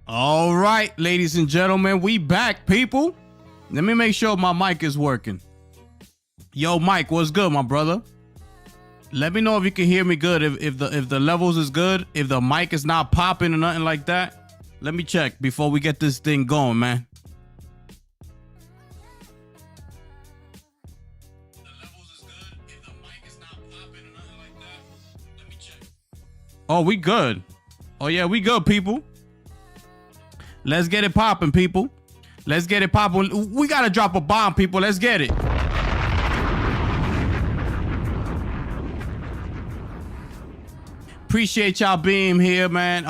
All right, ladies and gentlemen, we back, people. Let me make sure my mic is working. Yo, Mike, what's good, my brother? Let me know if you can hear me good. If the levels is good, if the mic is not popping or nothing like that. Let me check before we get this thing going, man. The levels is good. If the mic is not popping or nothing like that. Let me check. Oh, we good. Oh yeah, we good, people. Let's get it popping, people. Let's get it popping. We gotta drop a bomb, people. Let's get it. Appreciate y'all being here, man.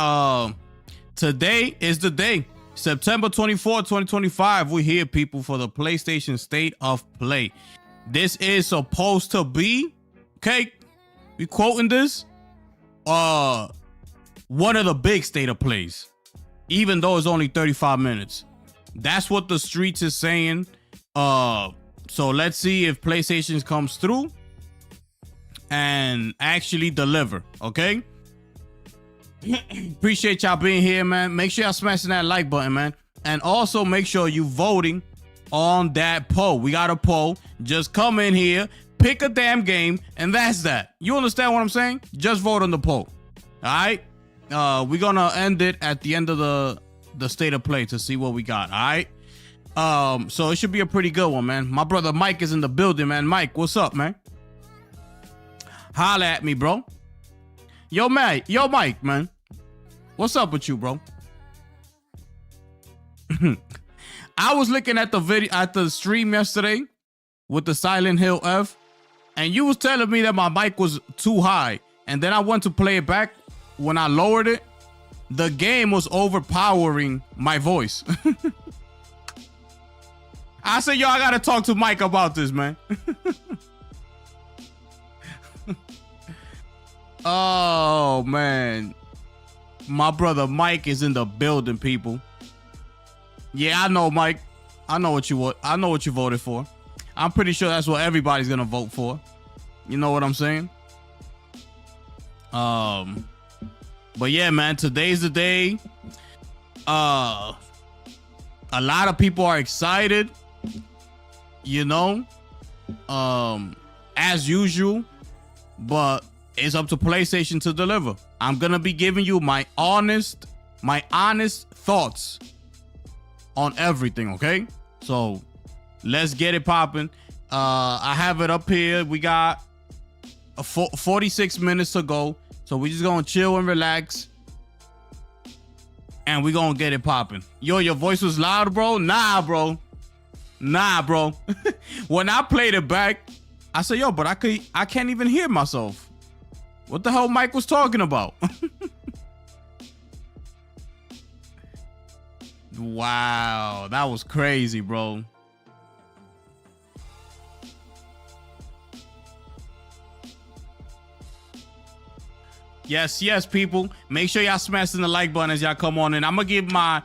Today is the day. September 24th, 2025. We're here, people, for the PlayStation State of Play. This is supposed to be, okay, we quoting this, one of the big State of Plays. Even though it's only 35 minutes. That's what the streets is saying. So let's see if PlayStation comes through and actually deliver, okay? Appreciate y'all being here, man. Make sure y'all smashing that like button, man. And also make sure you voting on that poll. We got a poll. Just come in here, pick a damn game, and that's that. You understand what I'm saying? Just vote on the poll. All right? We're gonna end it at the end of the State of Play to see what we got. All right. So it should be a pretty good one, man. My brother Mike is in the building, man. Mike, what's up, man? Holla at me, bro. Yo, Mike, man. What's up with you, bro? I was looking at the video at the stream yesterday with the Silent Hill F, and you was telling me that my mic was too high, and then I went to play it back. When I lowered it, the game was overpowering my voice. I said, yo, I gotta talk to Mike about this, man. Oh, man. My brother Mike is in the building, people. Yeah, I know, Mike. I know what you voted for. I'm pretty sure that's what everybody's gonna vote for. You know what I'm saying? But yeah, man, today's the day. A lot of people are excited, you know, as usual, but it's up to PlayStation to deliver. I'm gonna be giving you my honest thoughts on everything, okay? So let's get it popping. I have it up here. We got 46 minutes to go. So we just gonna chill and relax, and we gonna get it popping. Yo, your voice was loud, bro? Nah, bro. When I played it back, I said, yo, but I can't even hear myself. What the hell Mike was talking about? Wow, that was crazy, bro. Yes, people. Make sure y'all smashing the like button as y'all come on in. I'm gonna give my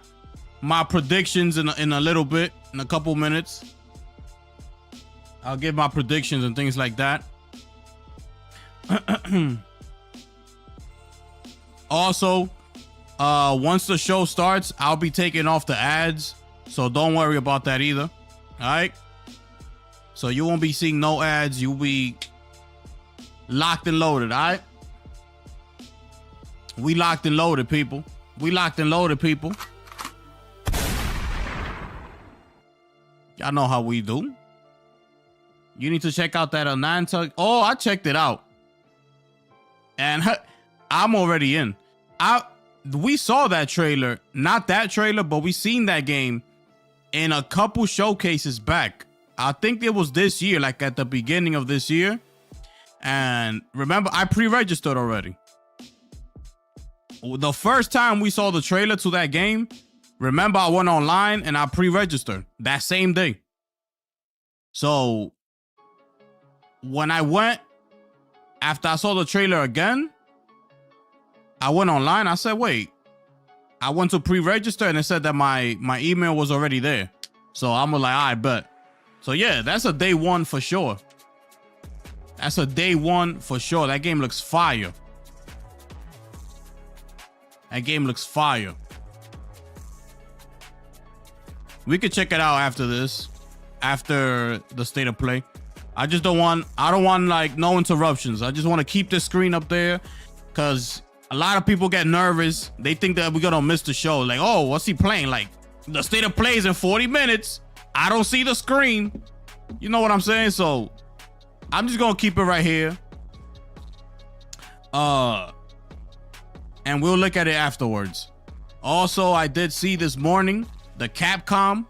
predictions in a little bit, in a couple minutes. I'll give my predictions and things like that. Also, once the show starts, I'll be taking off the ads, so don't worry about that either. All right? So you won't be seeing no ads. You'll be locked and loaded, all right? We locked and loaded, people. We locked and loaded, people. Y'all know how we do. You need to check out that Ananta. Oh, I checked it out. And I'm already in. We saw that trailer. Not that trailer, but we seen that game in a couple showcases back. I think it was this year, like at the beginning of this year. And remember, I pre-registered already. The first time we saw the trailer to that game, remember I went online and I pre-registered that same day. So when I went, after I saw the trailer again, I went online. I said, wait, I went to pre-register and it said that my email was already there. So I'm like, I bet. So yeah, that's a day one for sure. That's a day one for sure. That game looks fire. That game looks fire. We could check it out after this, after the state of play. I don't want like no interruptions. I just want to keep this screen up there because a lot of people get nervous. They think that we're gonna miss the show. Like, oh, what's he playing? Like, the state of play is in 40 minutes. I don't see the screen. You know what I'm saying? So I'm just gonna keep it right here. And we'll look at it afterwards. Also, I did see this morning the Capcom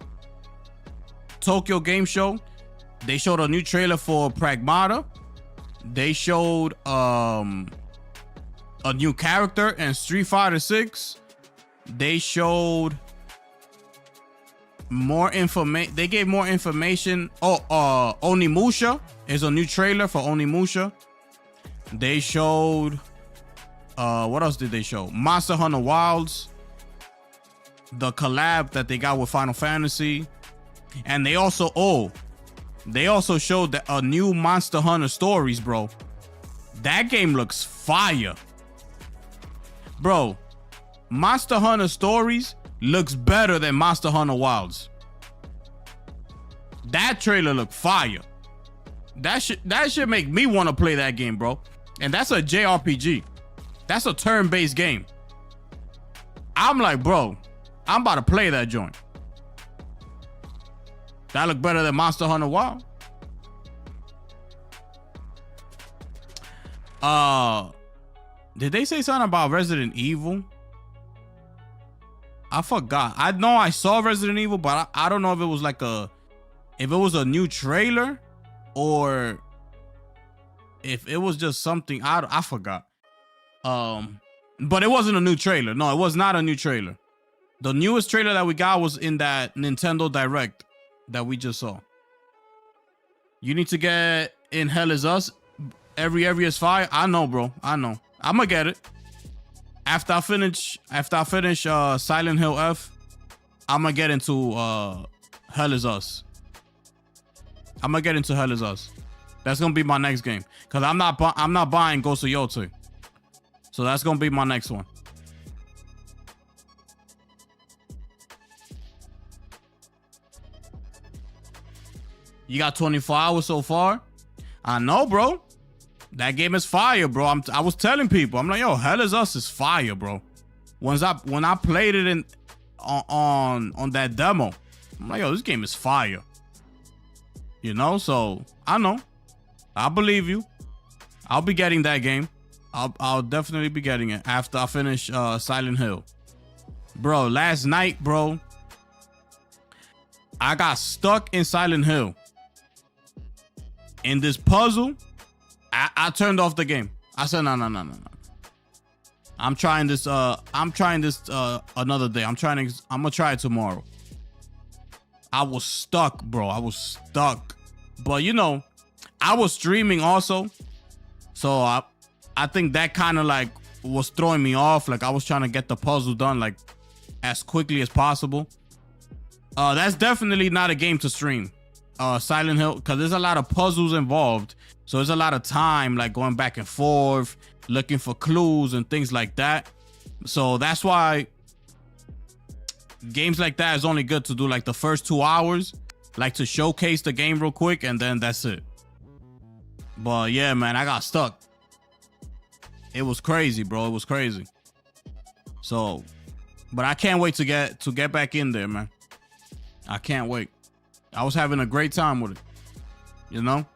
Tokyo Game Show. They showed a new trailer for Pragmata. They showed a new character in Street Fighter 6. They showed more information. They gave more information. Onimusha is a new trailer for Onimusha. They showed what else did they show? Monster Hunter Wilds, the collab that they got with Final Fantasy. And they also showed a new Monster Hunter Stories, bro. That game looks fire. Bro, Monster Hunter Stories looks better than Monster Hunter Wilds. That trailer looked fire. That should make me want to play that game, bro. And that's a JRPG. That's a turn-based game. I'm like, bro, I'm about to play that joint. That look better than Monster Hunter Wild. Did they say something about Resident Evil? I forgot. I know I saw Resident Evil, but I don't know if it was like if it was a new trailer or if it was just something. I forgot. But it wasn't a new trailer. No, it was not a new trailer. The newest trailer that we got was in that Nintendo Direct that we just saw. You need to get in Hell Is Us. Every is fire. I know, bro. I know. I'm gonna get it. After I finish Silent Hill F, I'm gonna get into Hell Is Us. I'm gonna get into Hell Is Us. That's gonna be my next game. Cause I'm not buying Ghost of Yotei. So that's gonna be my next one. You got 24 hours so far? I know, bro. That game is fire, bro. I was telling people, I'm like, yo, Hell Is Us is fire, bro. When I played it on that demo, I'm like, yo, this game is fire. You know, so I know. I believe you. I'll be getting that game. I'll definitely be getting it after I finish Silent Hill. Bro, last night, bro, I got stuck in Silent Hill. In this puzzle, I turned off the game. I said, no. I'm trying this another day. I'm gonna try it tomorrow. I was stuck, bro. I was stuck. But you know, I was streaming also. So I think that kind of like was throwing me off. Like I was trying to get the puzzle done like as quickly as possible. That's definitely not a game to stream. Silent Hill, because there's a lot of puzzles involved. So there's a lot of time like going back and forth, looking for clues and things like that. So that's why games like that is only good to do like the first 2 hours, like to showcase the game real quick, and then that's it. But yeah, man, I got stuck. It was crazy, bro. It was crazy. So, but I can't wait to get back in there, man. I can't wait. I was having a great time with it, you know?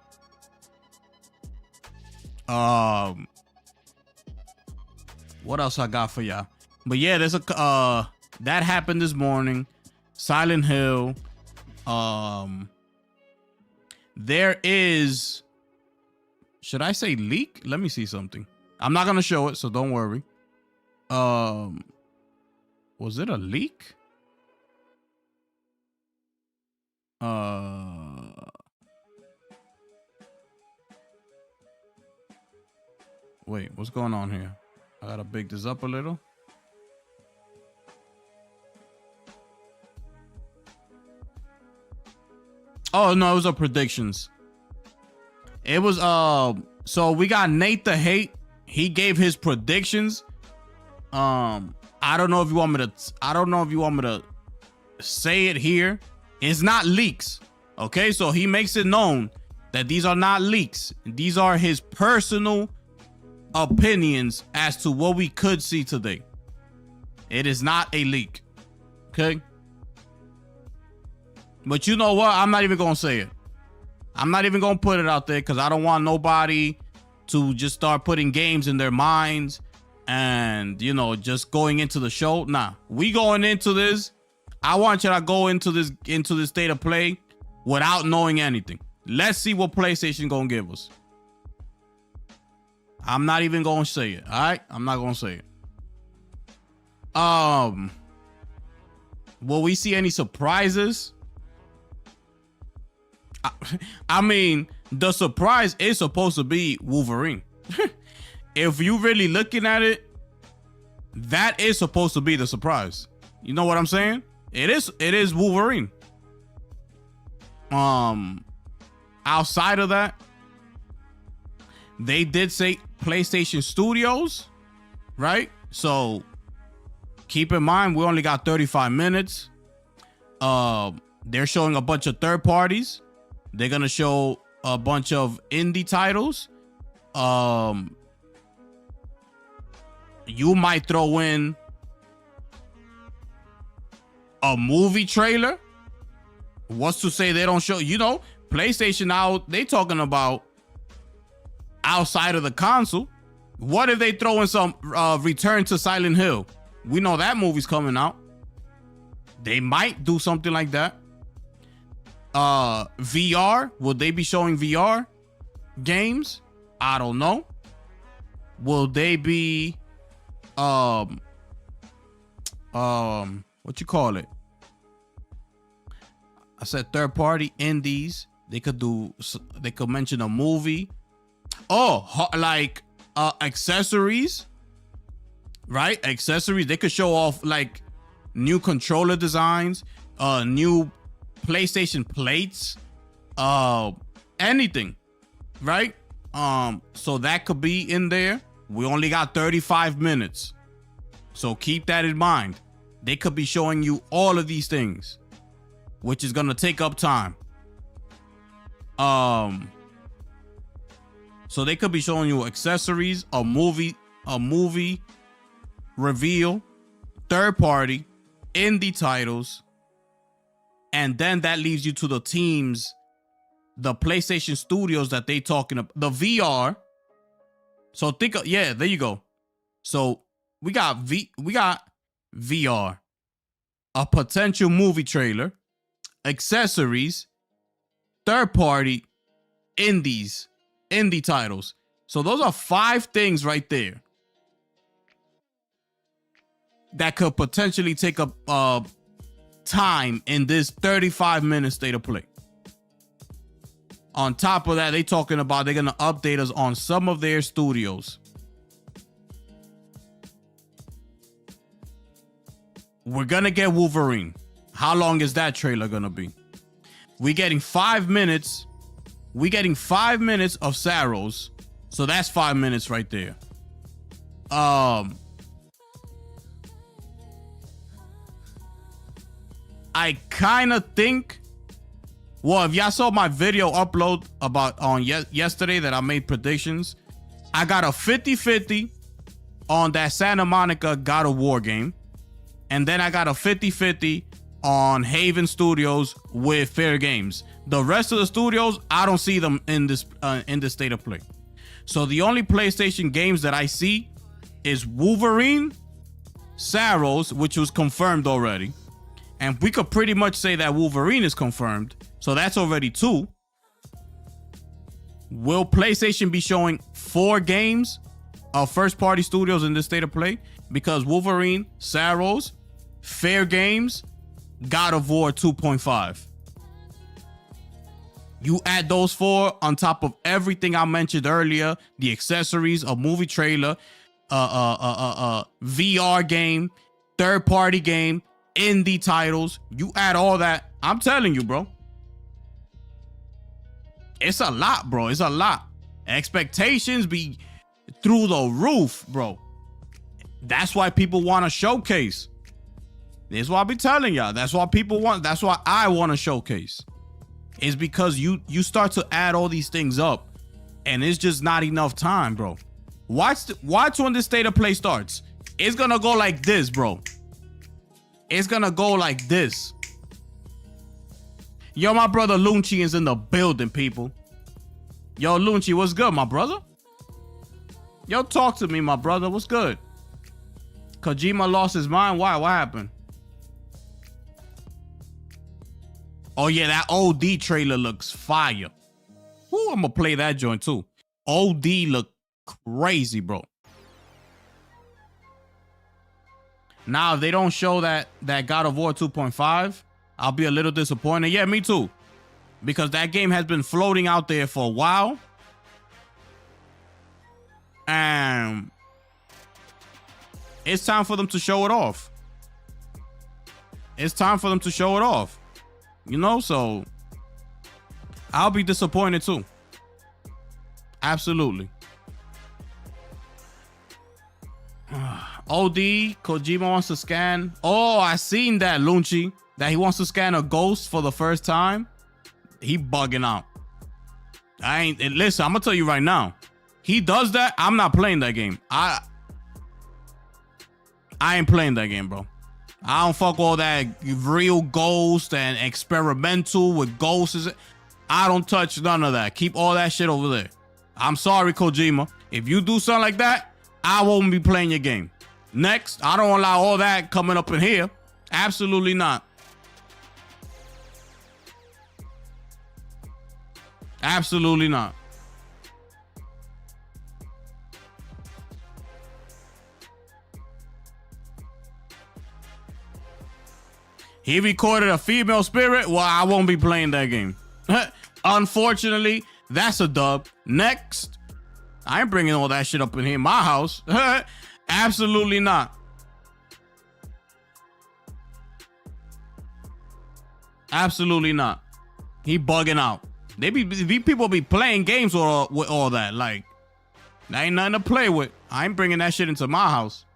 What else I got for y'all? But yeah, there's that happened this morning. Silent Hill. There is, should I say leak? Let me see something. I'm not gonna show it, so don't worry. Was it a leak? Wait, what's going on here? I gotta big this up a little. Oh no, it was a predictions. It was so we got Nate the Hate. He gave his predictions. I don't know if you want me to say it here It's not leaks. Okay, so he makes it known that these are not leaks. These are his personal opinions as to what we could see today. It is not a leak. Okay. But you know what? I'm not even going to say it. I'm not even going to put it out there because I don't want nobody to just start putting games in their minds and, you know, just going into the show. Nah, we going into this. I want you to go into this state of play without knowing anything. Let's see what PlayStation going to give us. I'm not even going to say it. All right. I'm not going to say it. Will we see any surprises? I mean, the surprise is supposed to be Wolverine. If you really looking at it, that is supposed to be the surprise. You know what I'm saying? It is Wolverine. Outside of that, they did say PlayStation Studios, right? So keep in mind, we only got 35 minutes. They're showing a bunch of third parties. They're gonna show a bunch of indie titles. You might throw in a movie trailer. What's to say they don't show? You know, PlayStation now, they talking about outside of the console. What if they throw in some Return to Silent Hill? We know that movie's coming out. They might do something like that. VR, will they be showing VR games? I don't know. Will they be what you call it? I said third party indies. They could mention a movie. Oh, like accessories, right? Accessories. They could show off like new controller designs, new PlayStation plates, anything, right? So that could be in there. We only got 35 minutes, so keep that in mind. They could be showing you all of these things, which is gonna take up time. So they could be showing you accessories, a movie reveal, third party, indie titles. And then that leaves you to the teams, the PlayStation Studios that they talking about, the VR. So think of, yeah, there you go. So we got VR, a potential movie trailer, accessories, third party, indie titles. So those are 5 things right there that could potentially take up time in this 35-minute state of play. On top of that, they're talking about they're going to update us on some of their studios. We're going to get Wolverine. How long is that trailer going to be? We're getting 5 minutes. We're getting 5 minutes of Saros. So that's 5 minutes right there. I kind of think, well, if y'all saw my video upload about on yesterday that I made predictions, I got a 50-50 on that Santa Monica God of War game. And then I got a 50-50 on Haven Studios with Fair Games. The rest of the studios, I don't see them in this state of play. So the only PlayStation games that I see is Wolverine, Saros, which was confirmed already. And we could pretty much say that Wolverine is confirmed. So that's already 2. Will PlayStation be showing 4 games of first-party studios in this state of play? Because Wolverine, Saros, Fair Games, God of War 2.5. You add those 4 on top of everything I mentioned earlier, the accessories, a movie trailer, VR game, third-party game, indie titles. You add all that, I'm telling you, bro. It's a lot, bro. It's a lot. Expectations be through the roof, bro. That's why people want to showcase. This is what I be telling y'all. That's why people want. That's why I want to showcase. Is because you start to add all these things up, and it's just not enough time, bro. Watch when this state of play starts. It's gonna go like this, bro. It's gonna go like this. Yo, my brother Lunchi is in the building, people. Yo, Lunchi, what's good, my brother? Yo, talk to me, my brother. What's good? Kojima lost his mind. Why? What happened? Oh, yeah, that OD trailer looks fire. Ooh, I'm gonna play that joint, too. OD look crazy, bro. Now, if they don't show that God of War 2.5, I'll be a little disappointed. Yeah, me too. Because that game has been floating out there for a while. And it's time for them to show it off. It's time for them to show it off. You know, so I'll be disappointed too. Absolutely. OD, Kojima wants to scan. Oh, I seen that, Lunchi. That he wants to scan a ghost for the first time. He bugging out. Listen, I'm gonna tell you right now. He does that, I'm not playing that game. I ain't playing that game, bro. I don't fuck all that real ghost and experimental with ghosts. I don't touch none of that. Keep all that shit over there. I'm sorry, Kojima. If you do something like that, I won't be playing your game. Next, I don't allow all that coming up in here. Absolutely not. Absolutely not. He recorded a female spirit. Well, I won't be playing that game. Unfortunately, that's a dub. Next. I ain't bringing all that shit up in here. My house. Absolutely not. Absolutely not. He bugging out. People be playing games with all that. Like, that ain't nothing to play with. I ain't bringing that shit into my house.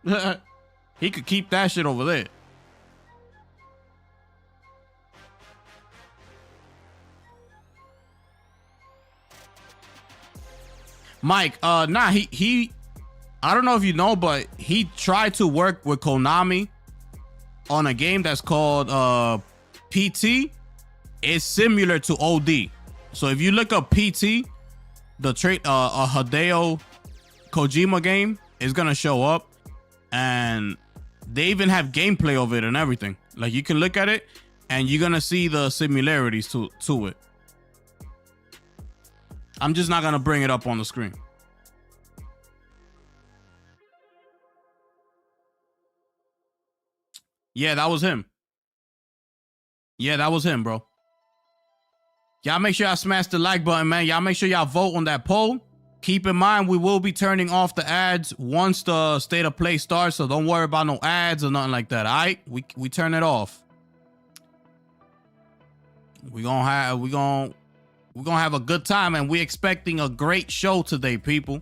He could keep that shit over there. Mike, he I don't know if you know, but he tried to work with Konami on a game that's called PT. It's similar to OD. So if you look up PT, the Hideo Kojima game is gonna show up, and they even have gameplay of it and everything. Like, you can look at it and you're gonna see the similarities to it. I'm just not gonna bring it up on the screen. Yeah, that was him. Yeah, that was him, bro. Y'all make sure y'all smash the like button, man. Y'all make sure y'all vote on that poll. Keep in mind, we will be turning off the ads once the state of play starts, so don't worry about no ads or nothing like that. All right, we turn it off. We're gonna have a good time, and we're expecting a great show today, people.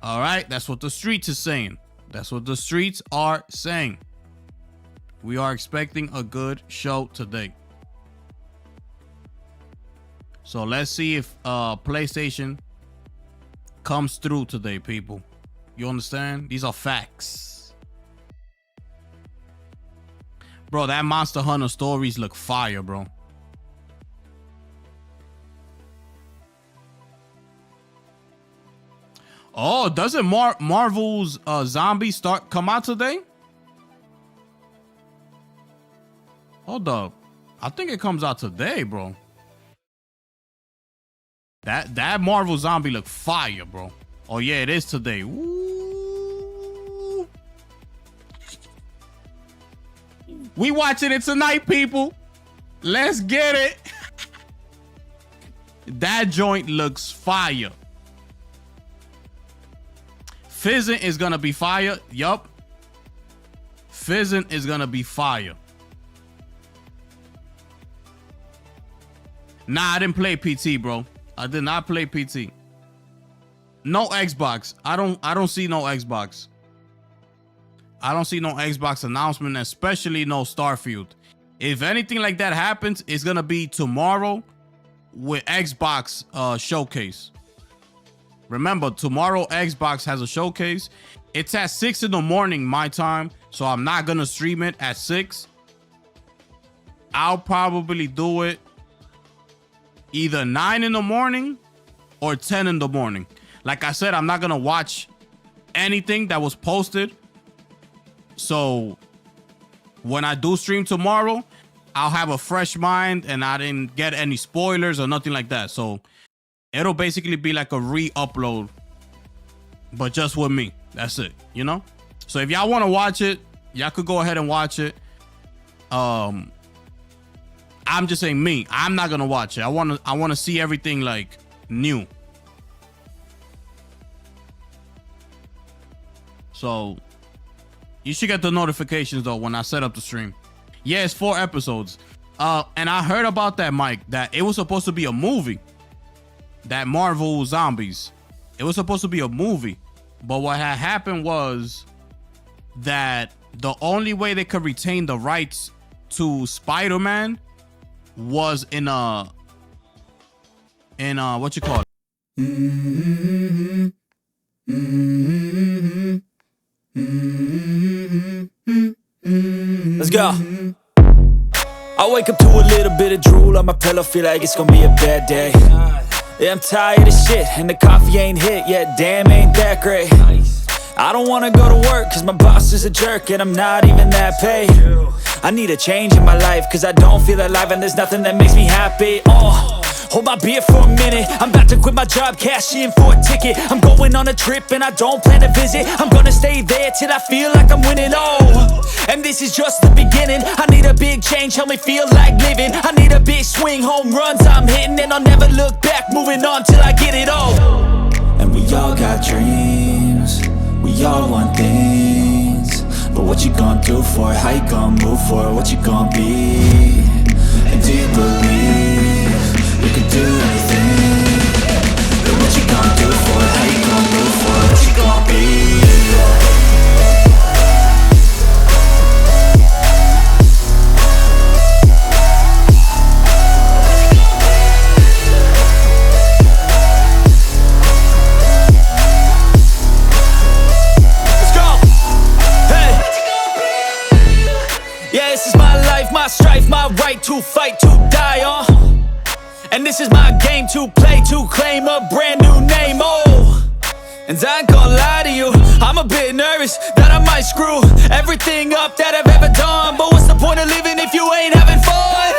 All right, that's what the streets is saying. That's what the streets are saying. We are expecting a good show today. So let's see if PlayStation comes through today, people. You understand? These are facts. Bro, that Monster Hunter stories look fire, bro. Oh, doesn't Marvel's Zombie come out today? Hold up. I think it comes out today, bro. That Marvel Zombie look fire, bro. Oh yeah, it is today. Ooh. We watching it tonight, people. Let's get it. That joint looks fire. Fizzin is gonna be fire. Yup. Fizzin is gonna be fire. Nah, I didn't play PT, bro. I did not play PT. No Xbox. I don't see no Xbox. I don't see no Xbox announcement, especially no Starfield. If anything like that happens, it's gonna be tomorrow with Xbox showcase. Remember, tomorrow Xbox has a showcase. It's at 6 in the morning my time, so I'm not gonna stream it at 6. I'll probably do it either 9 in the morning or 10 in the morning. Like I said, I'm not gonna watch anything that was posted. So when I do stream tomorrow, I'll have a fresh mind and I didn't get any spoilers or nothing like that. So it'll basically be like a re-upload, but just with me. That's it, you know? So if y'all want to watch it, y'all could go ahead and watch it. I'm just saying me. I'm not gonna watch it. I wanna see everything like new. So you should get the notifications though when I set up the stream. Yeah, it's 4 episodes. And I heard about that, Mike, that it was supposed to be a movie. That Marvel Zombies. It was supposed to be a movie. But what had happened was that the only way they could retain the rights to Spider-Man was in what you call it? Let's go. I wake up to a little bit of drool on my pillow, feel like it's gonna be a bad day. Yeah, I'm tired of shit, and the coffee ain't hit yet, damn, ain't that great. I don't wanna go to work, cause my boss is a jerk, and I'm not even that paid. I need a change in my life, cause I don't feel alive, and there's nothing that makes me happy. Hold my beer for a minute, I'm about to quit my job, cash in for a ticket. I'm going on a trip and I don't plan to visit. I'm gonna stay there till I feel like I'm winning, and this is just the beginning. I need a big change, help me feel like living. I need a big swing, home runs I'm hitting, and I'll never look back, moving on till I get it all. And we all got dreams, we all want things, but what you gonna do for it? How you gonna move for it? What you gonna be? And do you believe you can do anything? But what you gonna do for it? How you gonna move for it? What you gonna be? My strife, my right to fight, to die on. And this is my game to play, to claim a brand new name, And I ain't gonna lie to you, I'm a bit nervous that I might screw everything up that I've ever done. But what's the point of living if you ain't having fun?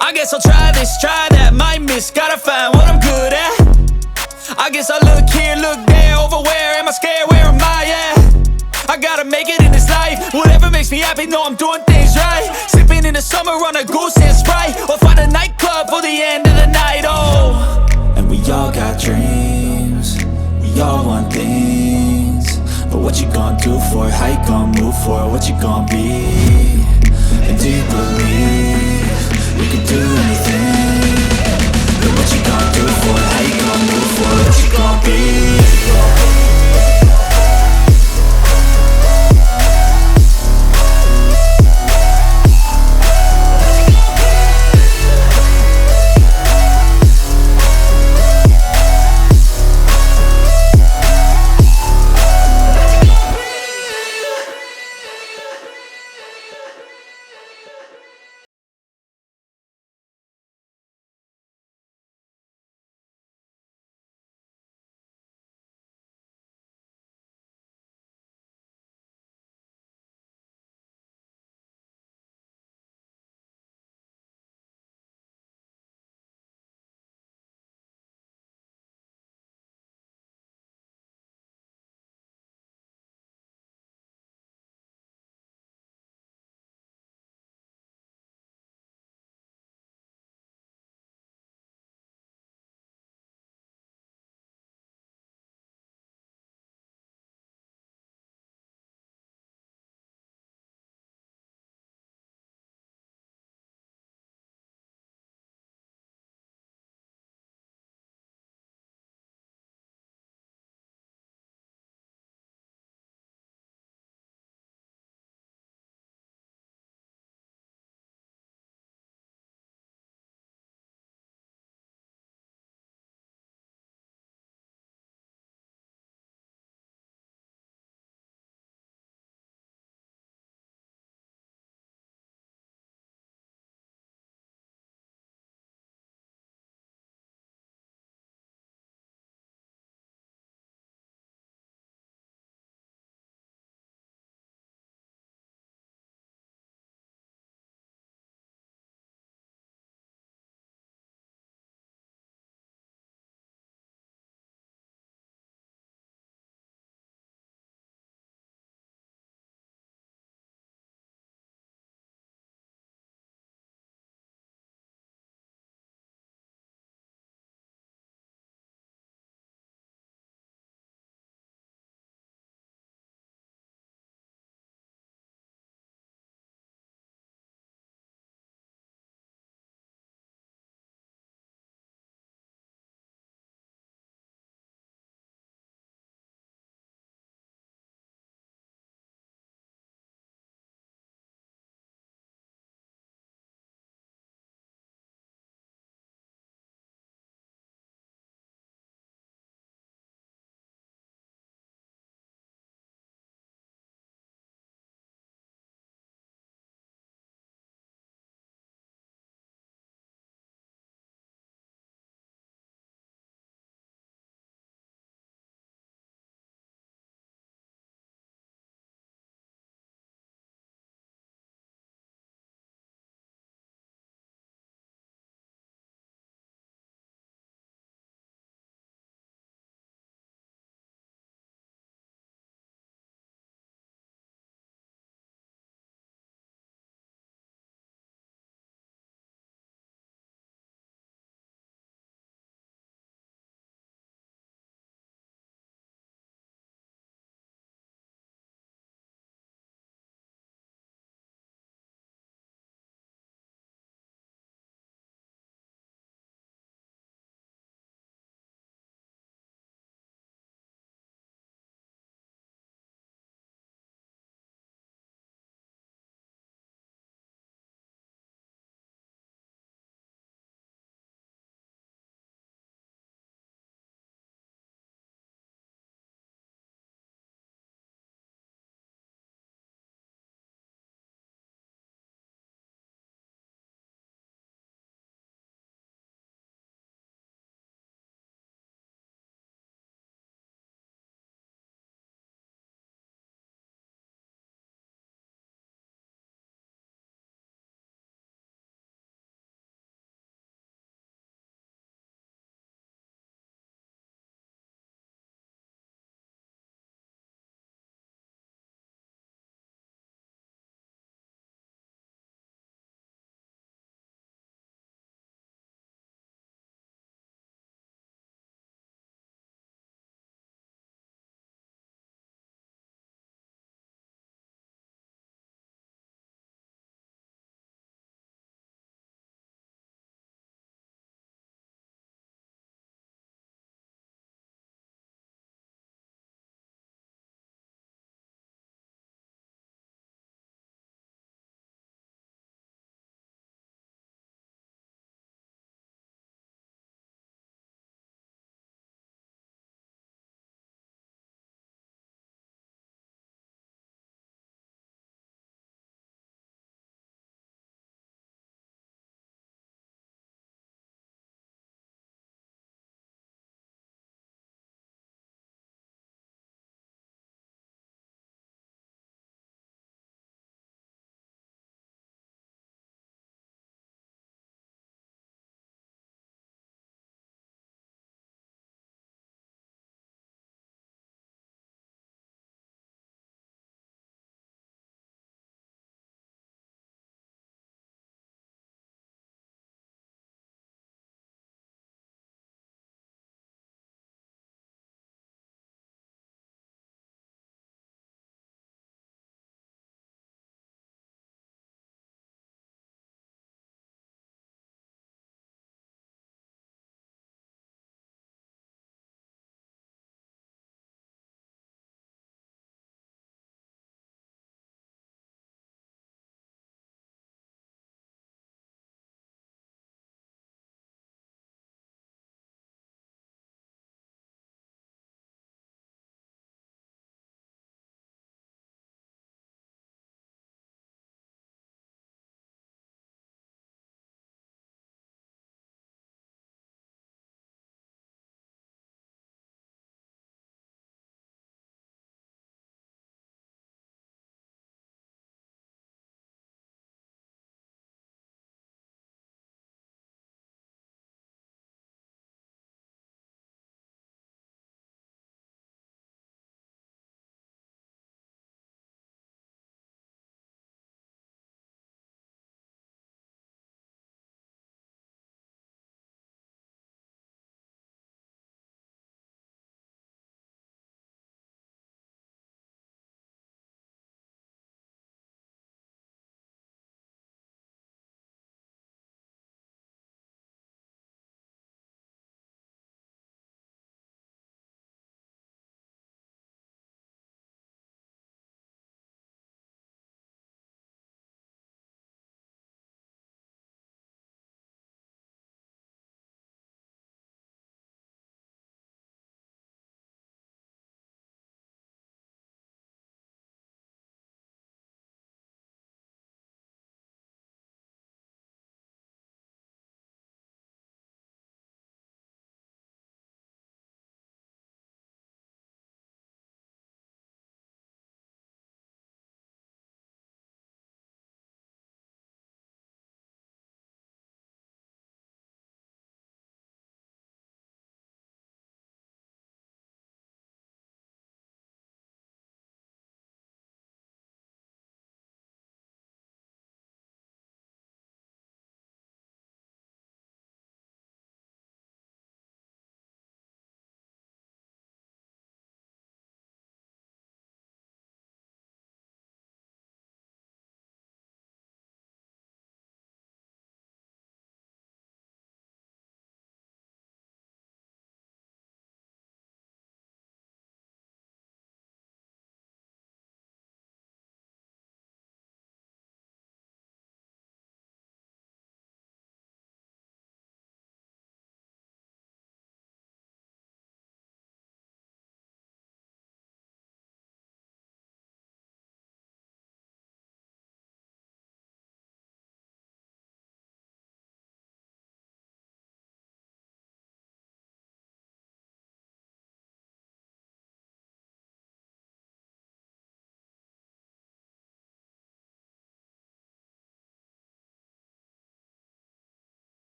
I guess I'll try this, try that, might miss, gotta find what I'm good at. I guess I look here, look there, over where am I scared, where am I at? I gotta make it in this life. Whatever makes me happy, know I'm doing things right. Sipping in the summer on a goose and Sprite, or find a nightclub for the end of the night, And we all got dreams, we all want things, but what you gonna do for it? How you gonna move for it? What you gonna be? And do you believe you can do anything? But what you gonna do for it? How you gonna move for it? What you gonna be?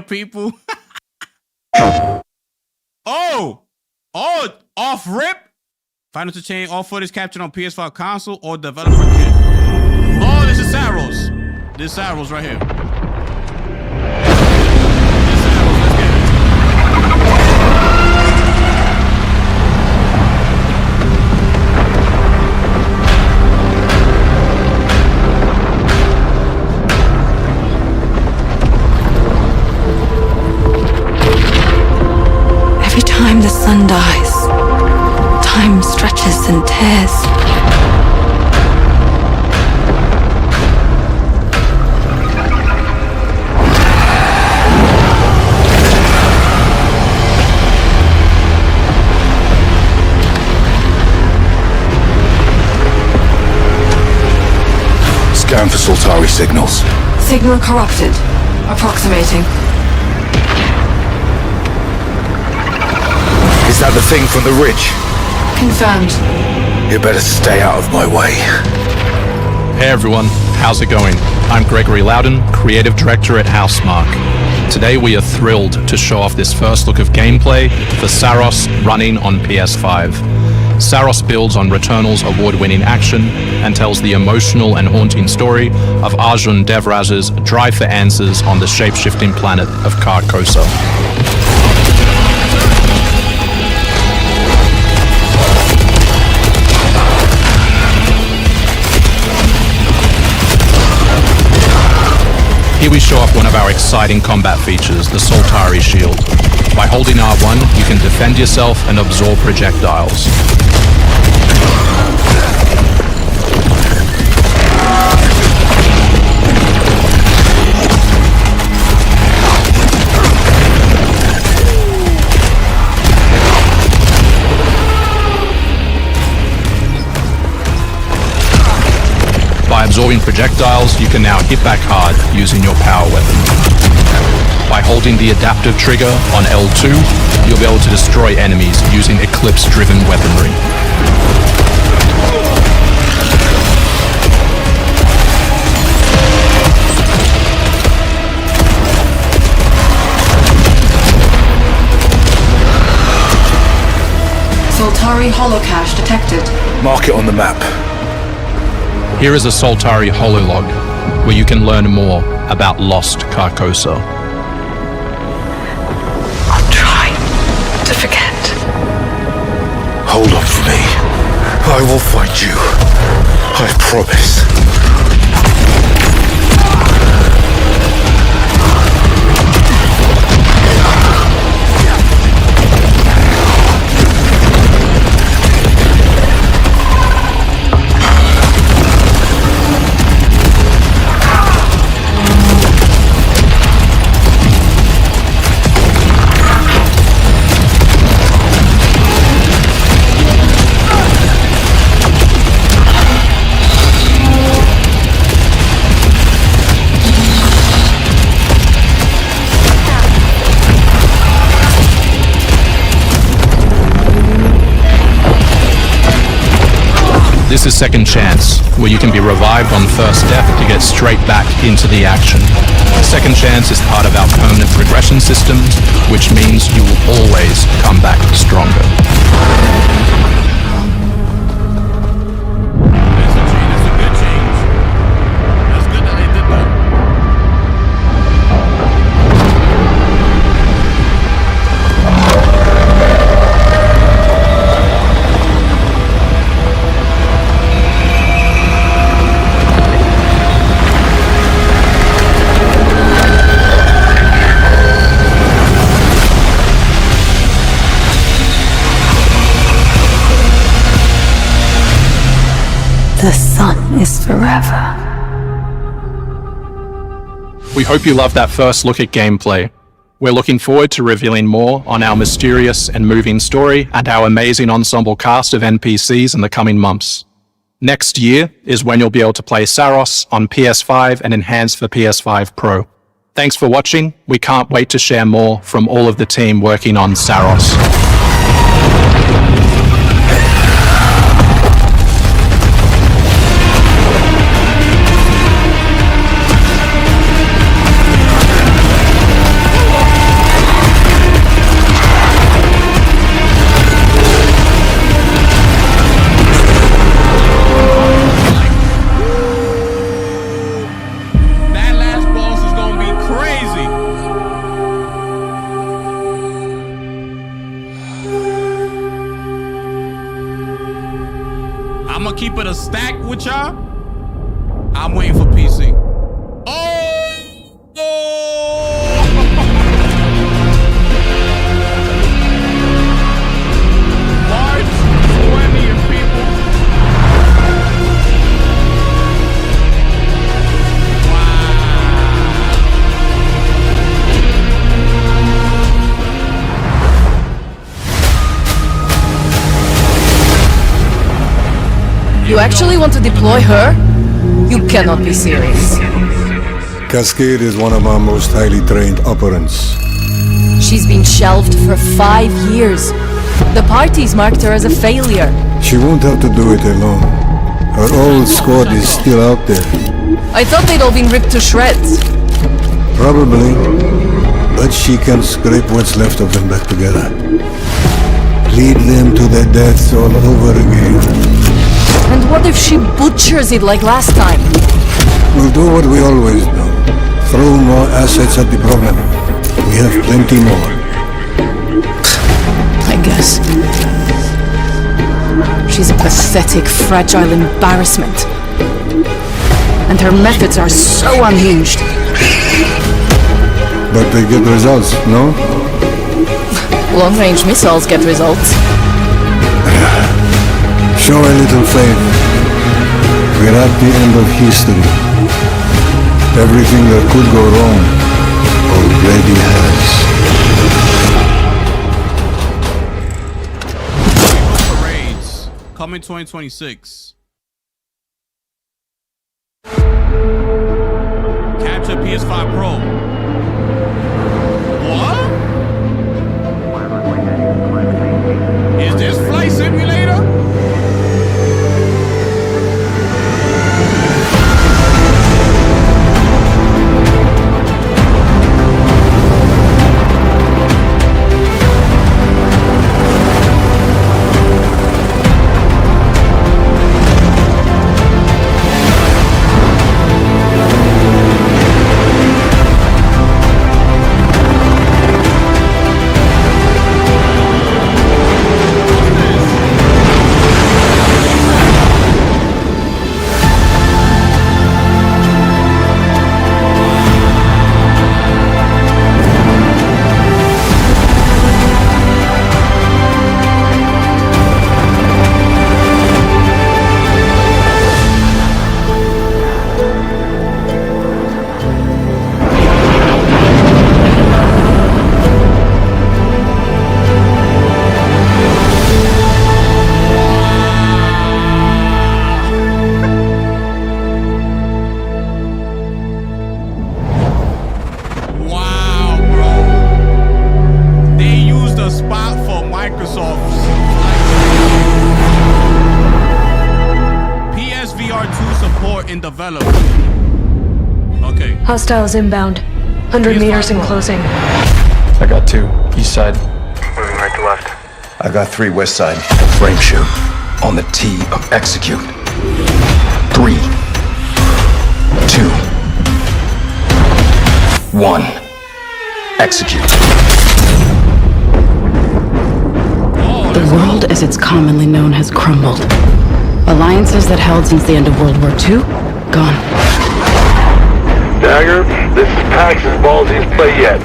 people. Oh, off rip. Final to chain, all footage captured on PS5 console or developer kit. Oh, this is Saros. This is Saros right here. This is Saros. Let's get it. Every time the sun dies, time stretches and tears. Scan for Sultari signals. Signal corrupted. Approximating. Is that the thing from the ridge? Confirmed. You better stay out of my way. Hey everyone, how's it going? I'm Gregory Loudon, Creative Director at Housemarque. Today we are thrilled to show off this first look of gameplay for Saros running on PS5. Saros builds on Returnal's award-winning action and tells the emotional and haunting story of Arjun Devraj's drive for answers on the shape-shifting planet of Carcosa. Here we show off one of our exciting combat features, the Sultari Shield. By holding R1, you can defend yourself and absorb projectiles. By absorbing projectiles, you can now hit back hard using your power weapon. By holding the adaptive trigger on L2, you'll be able to destroy enemies using Eclipse-driven weaponry. Sultari holocache detected. Mark it on the map. Here is a Sultari hololog, where you can learn more about lost Carcosa. I'll try to forget. Hold up for me. I will find you. I promise. This is Second Chance, where you can be revived on first death to get straight back into the action. Second Chance is part of our permanent progression systems, which means you will always come back stronger. That's a good change. That's good that they did that. The sun is forever. We hope you loved that first look at gameplay. We're looking forward to revealing more on our mysterious and moving story and our amazing ensemble cast of NPCs in the coming months. Next year is when you'll be able to play Saros on PS5 and enhanced for PS5 Pro. Thanks for watching. We can't wait to share more from all of the team working on Saros. a stack with y'all. I'm waiting for PC. March 20th, people. You actually want to deploy her? You cannot be serious. Cascade is one of our most highly trained operants. She's been shelved for 5 years. The parties marked her as a failure. She won't have to do it alone. Her old squad is still out there. I thought they'd all been ripped to shreds. Probably. But she can scrape what's left of them back together. Lead them to their deaths all over again. And what if she butchers it like last time? We'll do what we always do. Throw more assets at the problem. We have plenty more. I guess. She's a pathetic, fragile embarrassment. And her methods are so unhinged. But they get results, no? Long-range missiles get results. Show a little faith. We're at the end of history. Everything that could go wrong already has. Parades coming 2026. Capture PS5 Pro. What? Is this Flight Simulator? In development. Okay. Hostiles inbound. 100 meters and closing. I got 2. East side. Moving right to left. I got 3 west side. Frame shoot. On the T of execute. 3, 2, 1. Execute. The world as it's commonly known has crumbled. Alliances that held since the end of World War II, gone. Dagger, this is Pax's ballsiest play yet.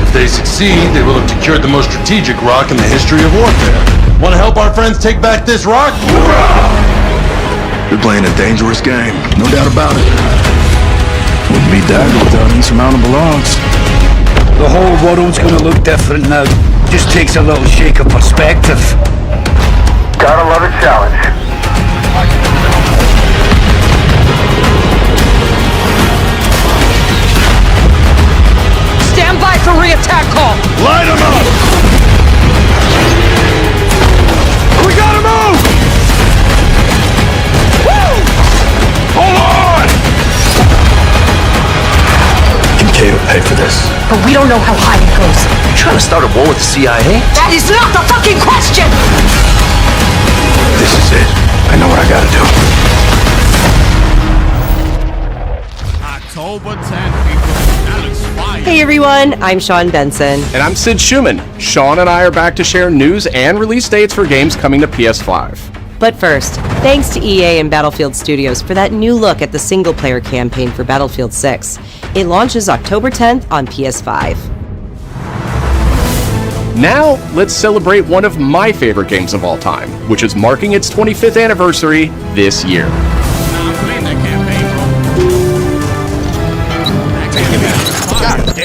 If they succeed, they will have secured the most strategic rock in the history of warfare. Want to help our friends take back this rock? You're playing a dangerous game, no doubt about it. Wouldn't be Dagger without insurmountable odds. The whole world's gonna look different now. Just takes a little shake of perspective. Gotta love a challenge. Stand by for re-attack call! Light them up! We gotta move! Woo! Hold on! Kincaid will pay for this. But we don't know how high it goes. You trying to start a war with the CIA? That is not the fucking question! This is it. I know what I gotta do. October 10th, people. That looks fire. Hey everyone, I'm Sean Benson. And I'm Sid Schumann. Sean and I are back to share news and release dates for games coming to PS5. But first, thanks to EA and Battlefield Studios for that new look at the single-player campaign for Battlefield 6. It launches October 10th on PS5. Now, let's celebrate one of my favorite games of all time, which is marking its 25th anniversary this year.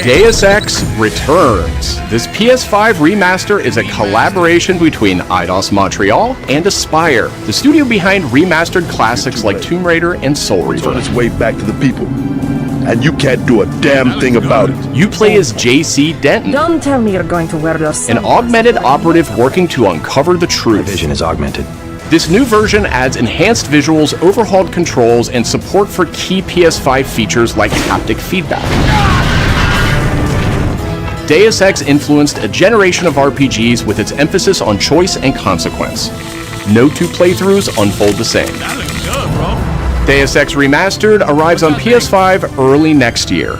Deus Ex returns. This PS5 remaster is a collaboration between Eidos Montreal and Aspyr, the studio behind remastered classics like Tomb Raider and Soul Reaver. It's on its way back to the people, and you can't do a damn thing about it. You play as JC Denton, Don't tell me you're going to wear those an augmented operative working to uncover the truth. My vision is augmented. This new version adds enhanced visuals, overhauled controls, and support for key PS5 features like haptic feedback. Deus Ex influenced a generation of RPGs with its emphasis on choice and consequence. No two playthroughs unfold the same. That looks good, bro. Deus Ex Remastered arrives on PS5 early next year.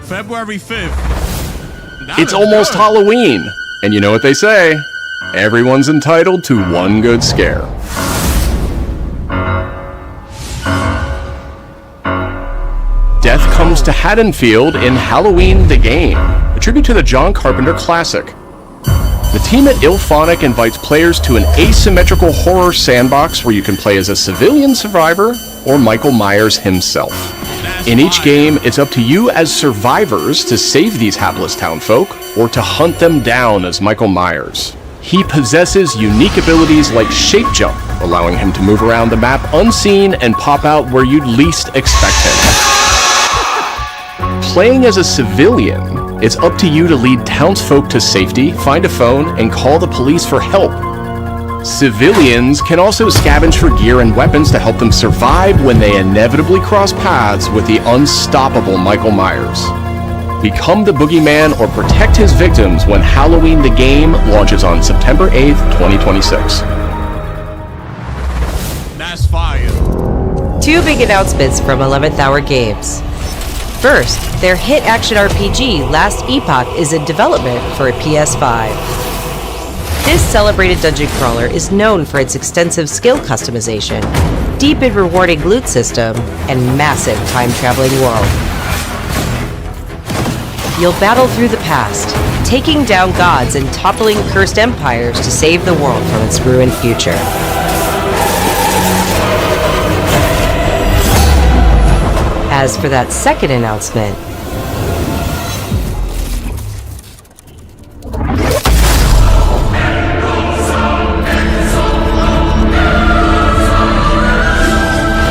February 5th. It's almost Halloween, and you know what they say, everyone's entitled to one good scare. Death comes to Haddonfield in Halloween the Game, a tribute to the John Carpenter classic. The team at IllFonic invites players to an asymmetrical horror sandbox where you can play as a civilian survivor or Michael Myers himself. In each game, it's up to you as survivors to save these hapless townfolk or to hunt them down as Michael Myers. He possesses unique abilities like shape jump, allowing him to move around the map unseen and pop out where you'd least expect him. Playing as a civilian, it's up to you to lead townsfolk to safety, find a phone, and call the police for help. Civilians can also scavenge for gear and weapons to help them survive when they inevitably cross paths with the unstoppable Michael Myers. Become the boogeyman or protect his victims when Halloween the Game launches on September 8th, 2026. That's fire. Two big announcements from 11th Hour Games. First, their hit action RPG Last Epoch is in development for a PS5. This celebrated dungeon crawler is known for its extensive skill customization, deep and rewarding loot system, and massive time-traveling world. You'll battle through the past, taking down gods and toppling cursed empires to save the world from its ruined future. As for that second announcement,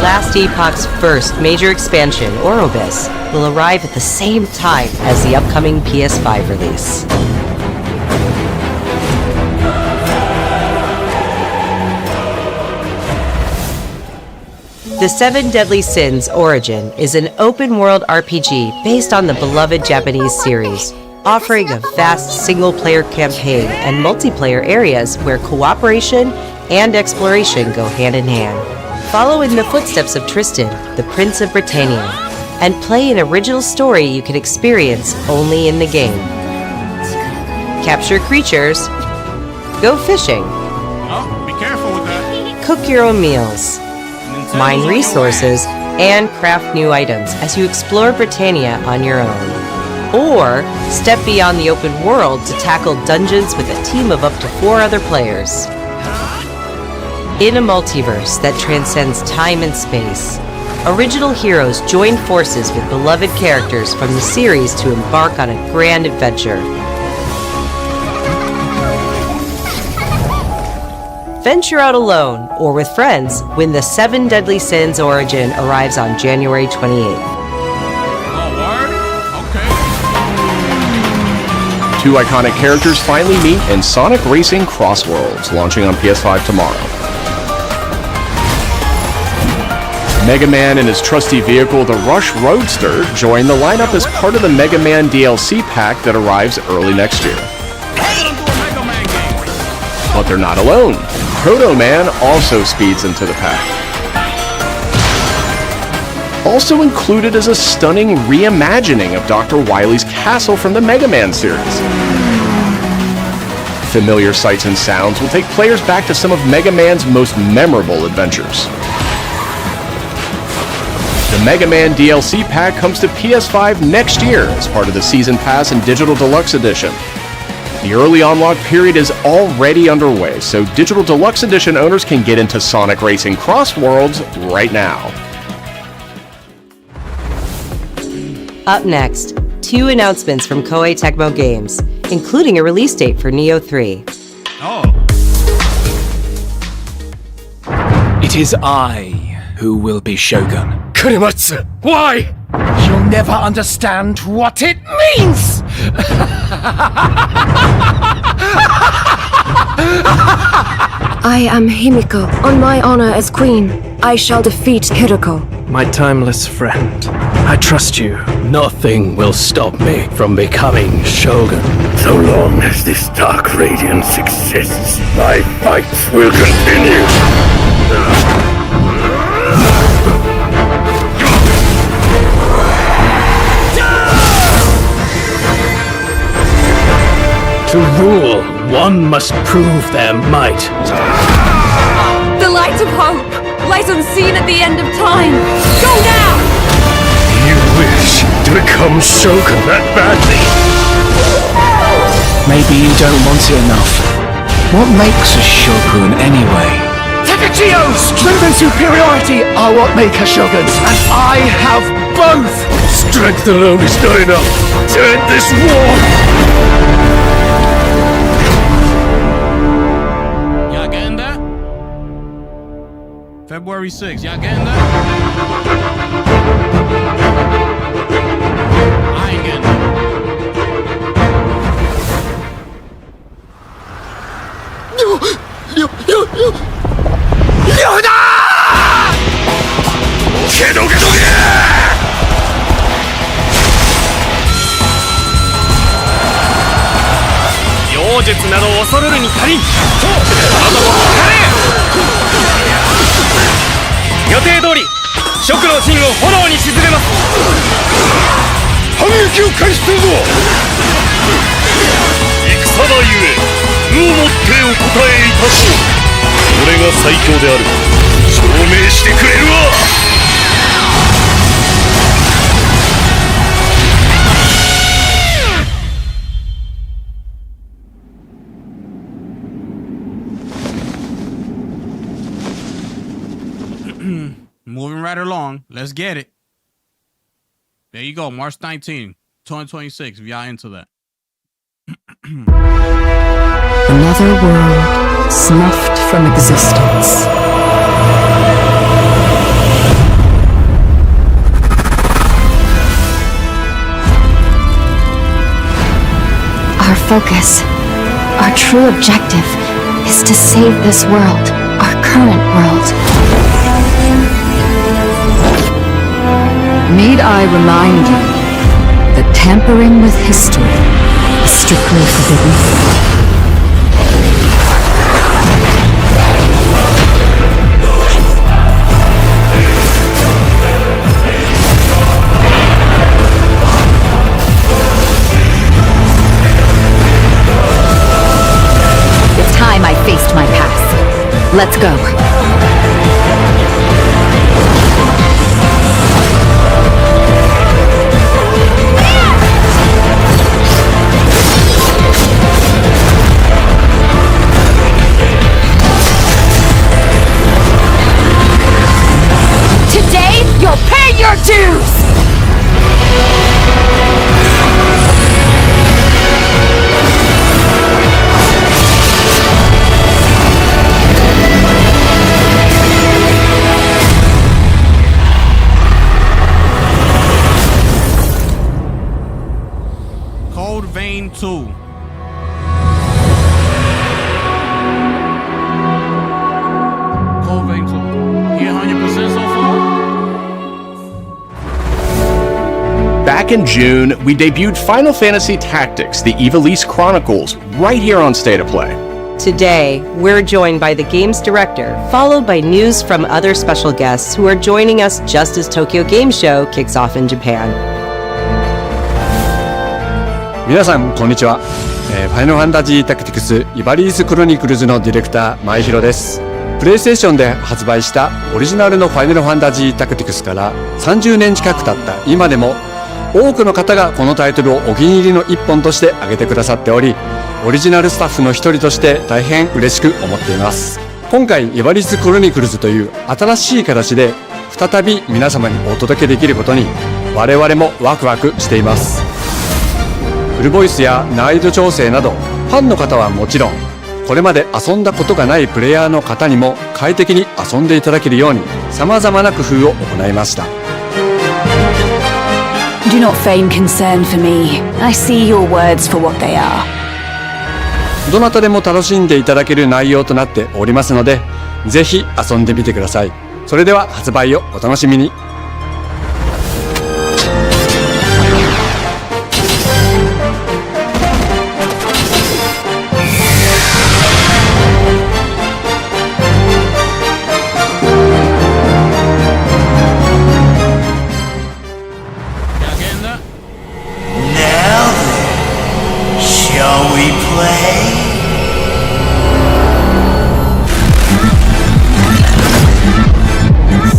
Last Epoch's first major expansion, Orobis, will arrive at the same time as the upcoming PS5 release. The Seven Deadly Sins Origin is an open-world RPG based on the beloved Japanese series, offering a vast single-player campaign and multiplayer areas where cooperation and exploration go hand in hand. Follow in the footsteps of Tristan, the Prince of Britannia, and play an original story you can experience only in the game. Capture creatures, go fishing, be careful with that. Cook your own meals, mine resources, and craft new items as you explore Britannia on your own. Or step beyond the open world to tackle dungeons with a team of up to 4 other players. In a multiverse that transcends time and space, original heroes join forces with beloved characters from the series to embark on a grand adventure. Venture out alone or with friends when the Seven Deadly Sins Origin arrives on January 28th. Two iconic characters finally meet in Sonic Racing Crossworlds, launching on PS5 tomorrow. Mega Man and his trusty vehicle, the Rush Roadster, join the lineup as part of the Mega Man DLC pack that arrives early next year. But they're not alone. Proto Man also speeds into the pack. Also included is a stunning reimagining of Dr. Wily's castle from the Mega Man series. familiar sights and sounds will take players back to some of Mega Man's most memorable adventures. The Mega Man DLC pack comes to PS5 next year as part of the Season Pass and Digital Deluxe Edition. The early unlock period is already underway, so Digital Deluxe Edition owners can get into Sonic Racing Cross Worlds right now. Up next, 2 announcements from Koei Tecmo Games, including a release date for Neo 3. It is I who will be Shogun. Kurimatsu, why? You'll never understand what it means! I am Himiko. On my honor as queen, I shall defeat Hiroko. My timeless friend, I trust you. Nothing will stop me from becoming Shogun. So long as this dark radiance exists, my fights will continue. To rule, one must prove their might. The light of hope lies unseen at the end of time. Go now! You wish to become Shogun that badly? Maybe you don't want it enough. What makes a Shogun anyway? Takachio! Strength and superiority are what make a Shogun, and I have both! Strength alone is not enough to end this war! Y'all getting that? February 6th, y'all getting that? I ain't getting that. Moving right along. Let's get it. There you go. March 19, 2026. If y'all into that. Another world snuffed from existence. Our focus, our true objective, is to save this world, our current world. Need I remind you that tampering with history is strictly forbidden? It's time I faced my past. Let's go. You'll pay your dues! Code Vein 2. Code Vein 2. You 100% so far? Back in June, we debuted Final Fantasy Tactics, the Ivalice Chronicles, right here on State of Play. Today, we're joined by the game's director, followed by news from other special guests who are joining us just as Tokyo Game Show kicks off in Japan. 皆さんこんにちは、ファイナルファンタジータクティクスイバリースクロニクルズのディレクター前広です。プレイステーションで発売したオリジナルのファイナルファンタジータクティクスから30年近く経った今でも多くの方がこのタイトルをお気に入りの一本として挙げてくださっており、オリジナルスタッフの一人として大変嬉しく思っています。今回イバリースクロニクルズという新しい形で再び皆様にお届けできることに我々もワクワクしています。フルボイスや難易度調整などファンの方はもちろん、これまで遊んだことがないプレイヤーの方にも快適に遊んでいただけるように様々な工夫を行いました。 Do not feign concern for me. I see your words for what they are. どなたでも楽しんでいただける内容となっておりますので、ぜひ遊んでみてください。それでは発売をお楽しみに。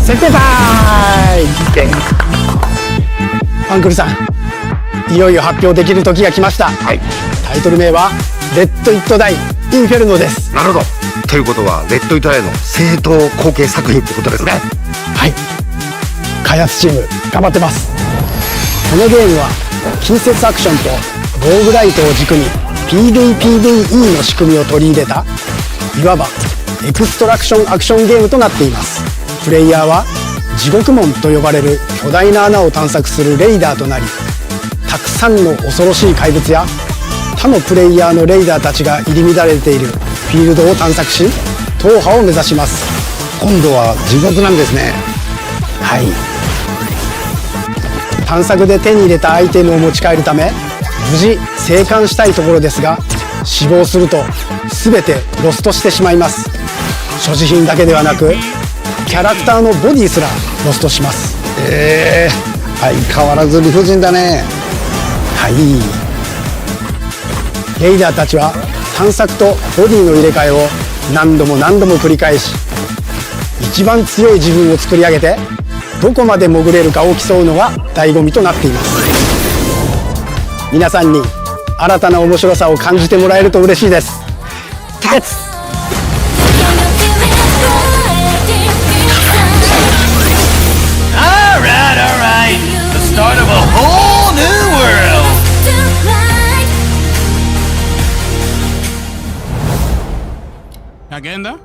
設定タイム。アンクルさん、いよいよ発表できる時が来ました。タイトル名はレッド・イット・ダイ・インフェルノです。なるほど。ということはレッド・イット・ダイの正当後継作品ってことですね。はい、開発チーム頑張ってます。このゲームは近接アクションとローグライトを軸に PVPVE の仕組みを取り入れた、いわばエクストラクションアクションゲームとなっています。プレイヤーは地獄門と呼ばれる巨大な穴を探索するレイダーとなり、たくさんの恐ろしい怪物や他のプレイヤーのレイダーたちが入り乱れているフィールドを探索し、踏破を目指します。今度は地獄なんですね。はい、探索で手に入れたアイテムを持ち帰るため無事生還したいところですが、死亡すると全てロストしてしまいます。所持品だけではなくキャラクターのボディすらロストします。相変わらず理不尽だね。はい、レイダーたちは探索とボディの入れ替えを何度も何度も繰り返し、一番強い自分を作り上げてどこまで潜れるかを競うのが醍醐味となっています。皆さんに新たな面白さを感じてもらえると嬉しいです。立つ。Alright, the start of a whole new world. Agenda?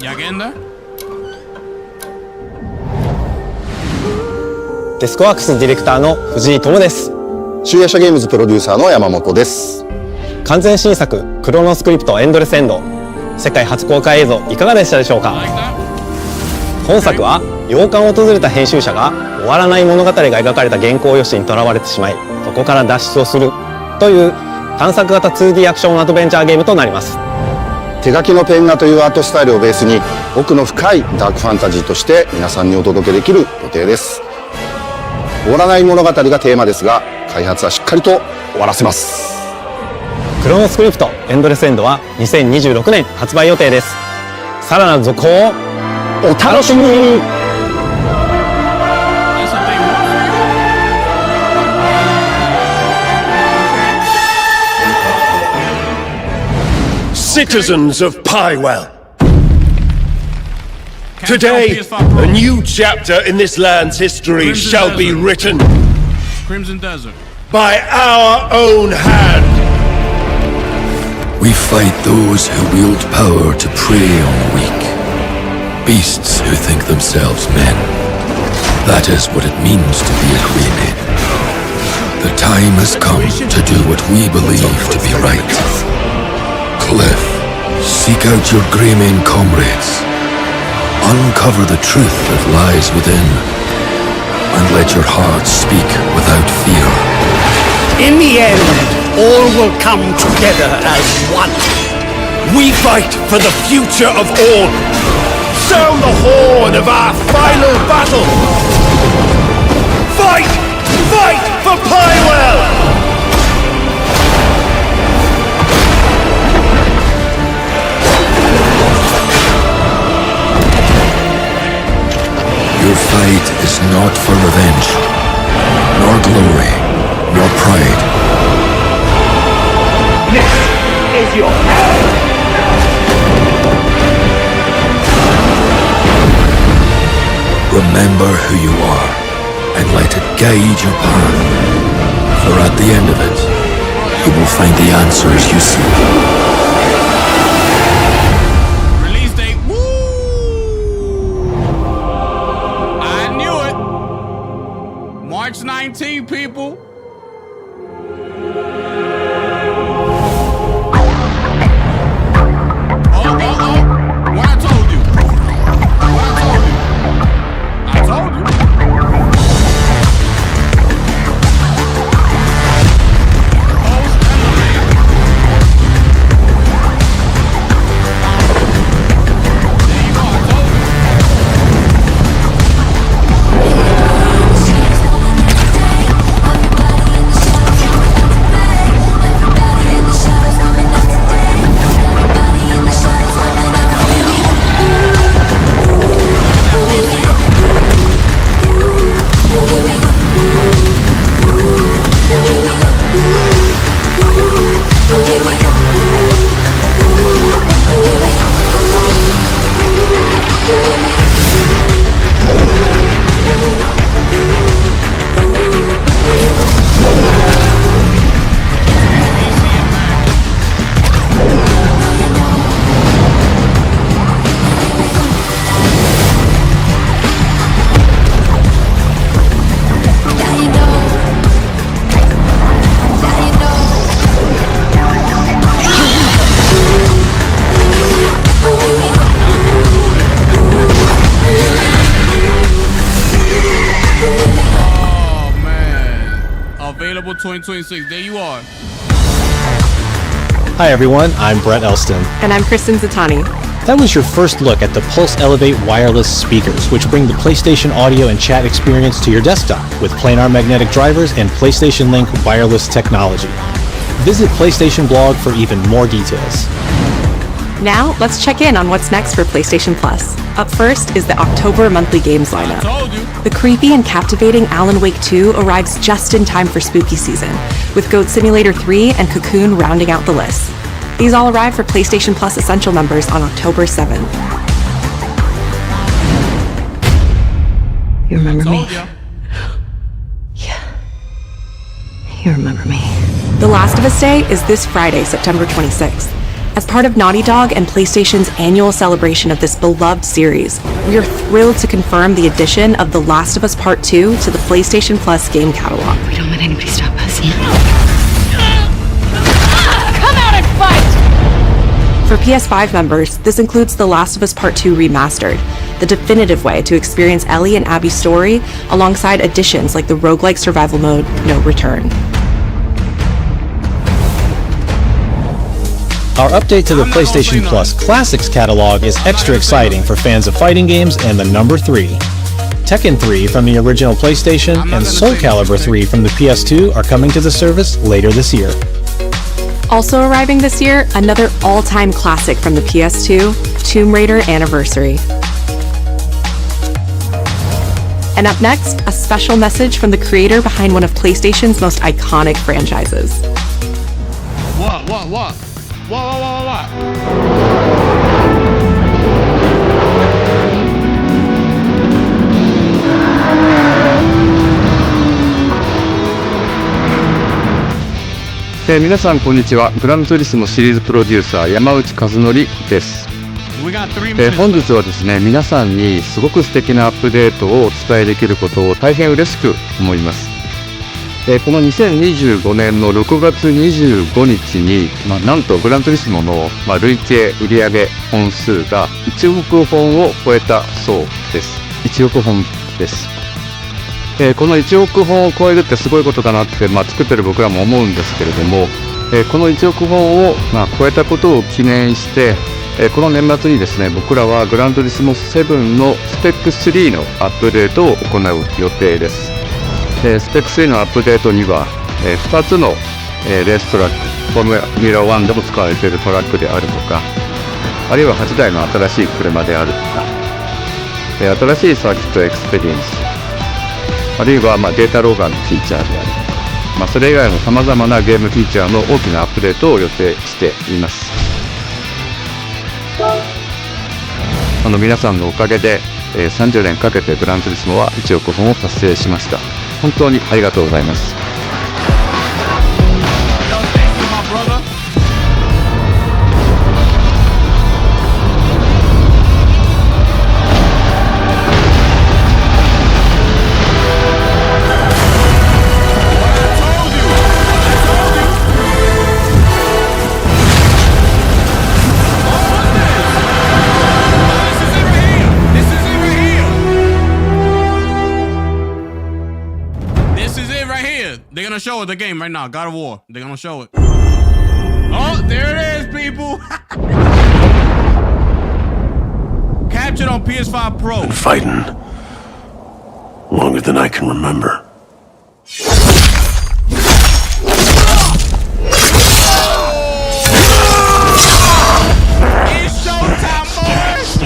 Agenda? デスクワークスディレクターの藤井智です。集夜叉ゲームズプロデューサーの山本です。完全新作クロノスクリプトエンドレスエンド、世界初公開映像いかがでしたでしょうか。本作は洋館を訪れた編集者が終わらない物語が描かれた原稿用紙にとらわれてしまい、そこから脱出をするという探索型 2D アクションアドベンチャーゲームとなります。手書きのペン画というアートスタイルをベースに奥の深いダークファンタジーとして皆さんにお届けできる予定です。終わらない物語がテーマですが、開発はしっかりと終わらせます。クロノスクリプトエンドレスエンドは2026年発売予定です。さらなる続報をお楽しみに。Citizens of Pywell. Today, a new chapter in this land's history shall be written. Crimson Desert. By our own hand. We fight those who wield power to prey on the weak. Beasts who think themselves men. That is what it means to be a Queen. The time has come to do what we believe to be right. Cliff, seek out your Greymane comrades. Uncover the truth that lies within. And let your heart speak without fear. In the end, all will come together as one. We fight for the future of all. Sound the horn of our final battle. Fight! Fight for Pywell! Your fight is not for revenge, nor glory, nor pride. This is your hour. Remember who you are, and let it guide your path. For at the end of it, you will find the answers you seek. Release date. Woo! I knew it. March 19, people. What I told you. I told you. Available 2026. There you are. Hi everyone, I'm Brett Elston. And I'm Kristen Zatani. That was your first look at the Pulse Elevate wireless speakers, which bring the PlayStation audio and chat experience to your desktop with planar magnetic drivers and PlayStation Link wireless technology. Visit PlayStation blog for even more details. Now, let's check in on what's next for PlayStation Plus. Up first is the October monthly games lineup. The creepy and captivating Alan Wake 2 arrives just in time for spooky season, with Goat Simulator 3 and Cocoon rounding out the list. These all arrive for PlayStation Plus Essential members on October 7th. You remember me? Yeah. You remember me. The Last of Us Day is this Friday, September 26th. As part of Naughty Dog and PlayStation's annual celebration of this beloved series, we are thrilled to confirm the addition of The Last of Us Part 2 to the PlayStation Plus game catalog. We don't let anybody stop us. Come out and fight! For PS5 members, this includes The Last of Us Part 2 Remastered, the definitive way to experience Ellie and Abby's story, alongside additions like the roguelike survival mode No Return. Our update to the PlayStation Plus Classics catalog is extra exciting for fans of fighting games and the number 3. Tekken 3 from the original PlayStation and Soul Calibur 3 from the PS2 are coming to the service later this year. Also arriving this year, another all-time classic from the PS2, Tomb Raider Anniversary. And up next, a special message from the creator behind one of PlayStation's most iconic franchises. What?皆さんこんにちは。グランツーリスモシリーズプロデューサー山内和則です。本日はですね、皆さんにすごく素敵なアップデートをお伝えできることを大変嬉しく思います。この2025年の6月25日に、なんとグランツーリスモの、累計売上本数が1億本を超えたそうです。1億本です。この1億本を超えるってすごいことだなって、作ってる僕らも思うんですけれども、この1億本を、超えたことを記念して、この年末にですね、僕らはグランツーリスモ7のスペック3のアップデートを行う予定です。スペック3のアップデートには、2つの、レーストラック、フォーミュラ1でも使われているトラックであるとか、あるいは8台の新しい車であるとか、新しいサーキットエクスペリエンス、あるいはデータローガーのフィーチャーであるとか、それ以外のさまざまなゲームフィーチャーの大きなアップデートを予定しています。皆さんのおかげで、30年かけてグランツーリスモは1億本を達成しました。本当にありがとうございます。They're gonna show it the game right now. God of War. They're gonna show it. Oh, there it is, people. Captured on PS5 Pro. Been fighting longer than I can remember. It's showtime, boys.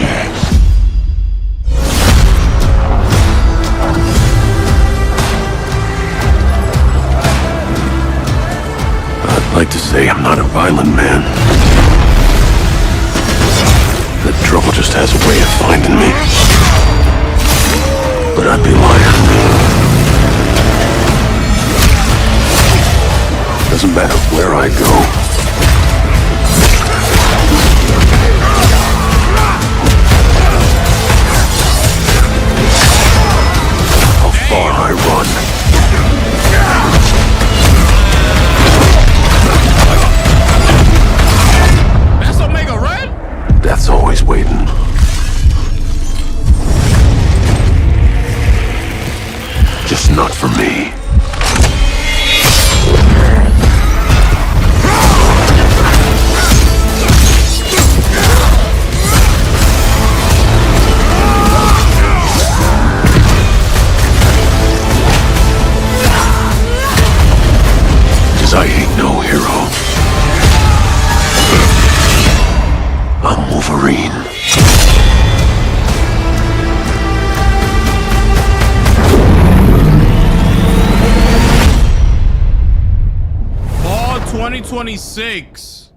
I'd like to say I'm not a violent man. That trouble just has a way of finding me. But I'd be lying. Doesn't matter where I go. How far I run. Death's always waiting. Just not for me. Cause I ain't no hero. I'm Wolverine. Fall 2026.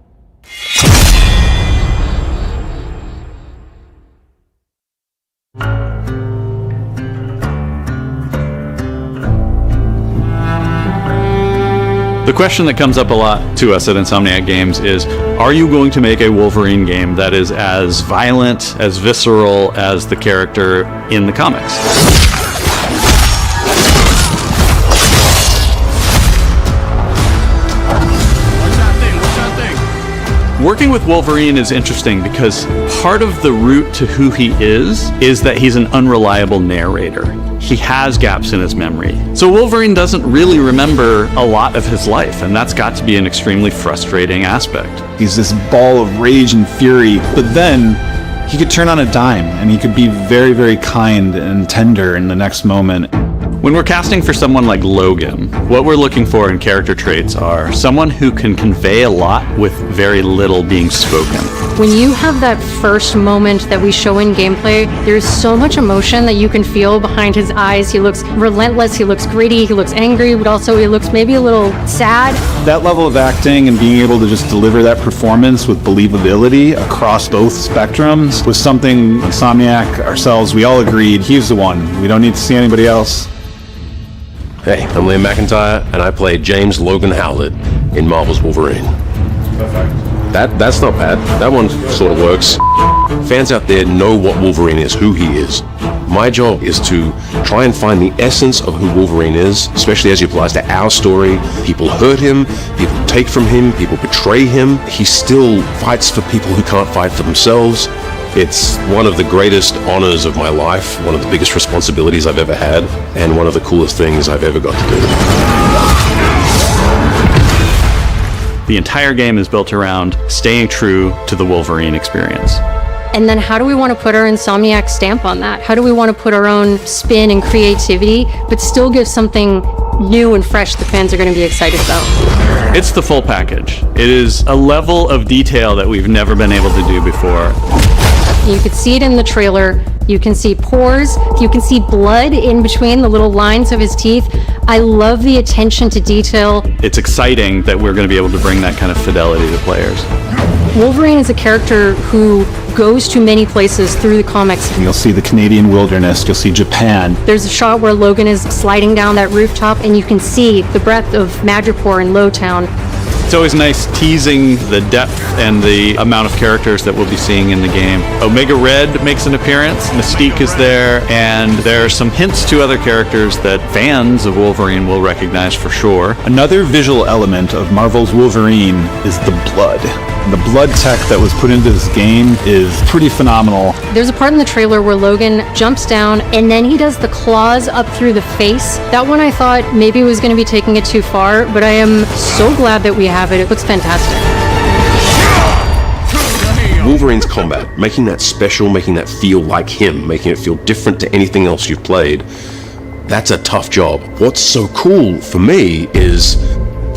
The question that comes up a lot to us at Insomniac Games is, are you going to make a Wolverine game that is as violent, as visceral as the character in the comics? Working with Wolverine is interesting because part of the root to who he is that he's an unreliable narrator. He has gaps in his memory. So Wolverine doesn't really remember a lot of his life, and that's got to be an extremely frustrating aspect. He's this ball of rage and fury, but then he could turn on a dime, and he could be very, very kind and tender in the next moment. When we're casting for someone like Logan, what we're looking for in character traits are someone who can convey a lot with very little being spoken. When you have that first moment that we show in gameplay, there's so much emotion that you can feel behind his eyes. He looks relentless, he looks gritty, he looks angry, but also he looks maybe a little sad. That level of acting and being able to just deliver that performance with believability across both spectrums was something Insomniac, ourselves, we all agreed he's the one. We don't need to see anybody else. Hey, I'm Liam McIntyre, and I play James Logan Howlett in Marvel's Wolverine. That's not bad. That one sort of works. Fans out there know what Wolverine is, who he is. My job is to try and find the essence of who Wolverine is, especially as it applies to our story. People hurt him, people take from him, people betray him. He still fights for people who can't fight for themselves. It's one of the greatest honors of my life, one of the biggest responsibilities I've ever had, and one of the coolest things I've ever got to do. The entire game is built around staying true to the Wolverine experience. And then how do we want to put our Insomniac stamp on that? How do we want to put our own spin and creativity, but still give something new and fresh that fans are going to be excited about? It's the full package. It is a level of detail that we've never been able to do before. You could see it in the trailer. You can see pores. You can see blood in between the little lines of his teeth. I love the attention to detail. It's exciting that we're going to be able to bring that kind of fidelity to players. Wolverine is a character who goes to many places through the comics. You'll see the Canadian wilderness, you'll see Japan. There's a shot where Logan is sliding down that rooftop and you can see the breadth of Madripoor and Lowtown. It's always nice teasing the depth and the amount of characters that we'll be seeing in the game. Omega Red makes an appearance, Mystique is there, and there are some hints to other characters that fans of Wolverine will recognize for sure. Another visual element of Marvel's Wolverine is the blood. The blood tech that was put into this game is pretty phenomenal. There's a part in the trailer where Logan jumps down and then he does the claws up through the face. That one I thought maybe was going to be taking it too far, but I am so glad that we have it. It looks fantastic. Wolverine's combat, making that special, making that feel like him, making it feel different to anything else you've played, that's a tough job. What's so cool for me is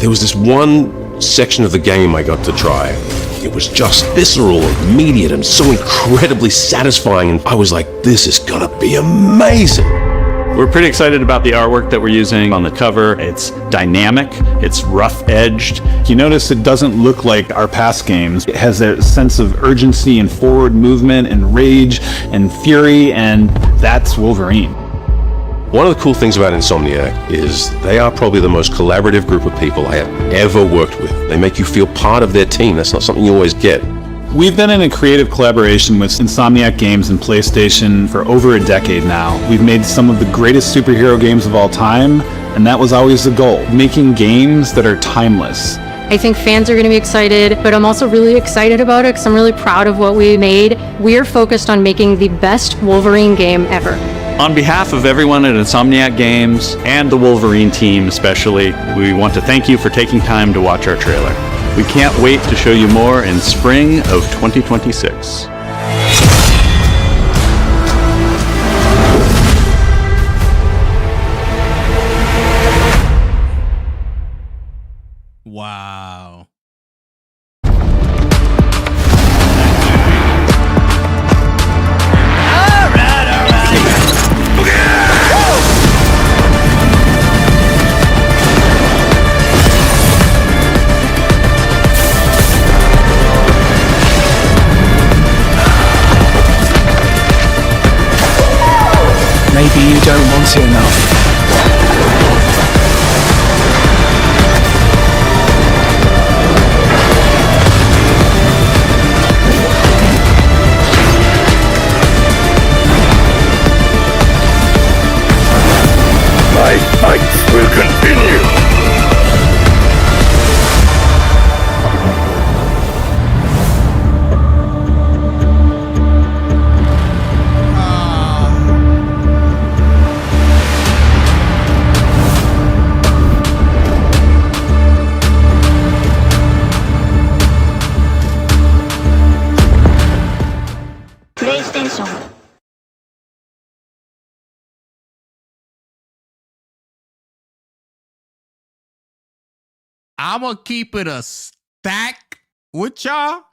there was this one section of the game I got to try. It was just visceral, immediate, and so incredibly satisfying, and I was like, this is gonna be amazing. We're pretty excited about the artwork that we're using on the cover. It's dynamic, it's rough-edged. You notice it doesn't look like our past games. It has that sense of urgency and forward movement and rage and fury, and that's Wolverine. One of the cool things about Insomniac is they are probably the most collaborative group of people I have ever worked with. They make you feel part of their team. That's not something you always get. We've been in a creative collaboration with Insomniac Games and PlayStation for over a decade now. We've made some of the greatest superhero games of all time, and that was always the goal, making games that are timeless. I think fans are going to be excited, but I'm also really excited about it because I'm really proud of what we made. We're focused on making the best Wolverine game ever. On behalf of everyone at Insomniac Games and the Wolverine team especially, we want to thank you for taking time to watch our trailer. We can't wait to show you more in spring of 2026. Wow. Maybe you don't want it enough. I'ma keep it a stack with y'all.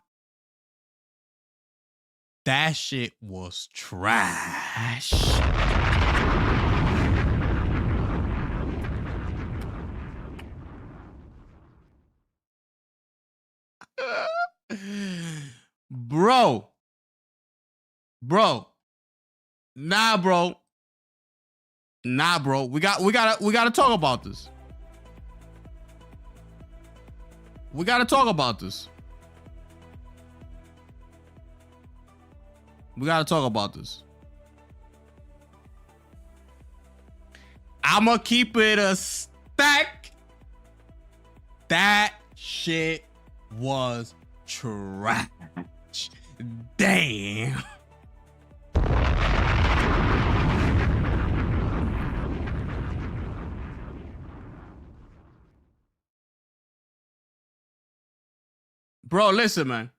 That shit was trash. Bro. Nah, bro. We gotta talk about this. We gotta talk about this. I'ma keep it a stack. That shit was trash. Damn. Bro, listen, man.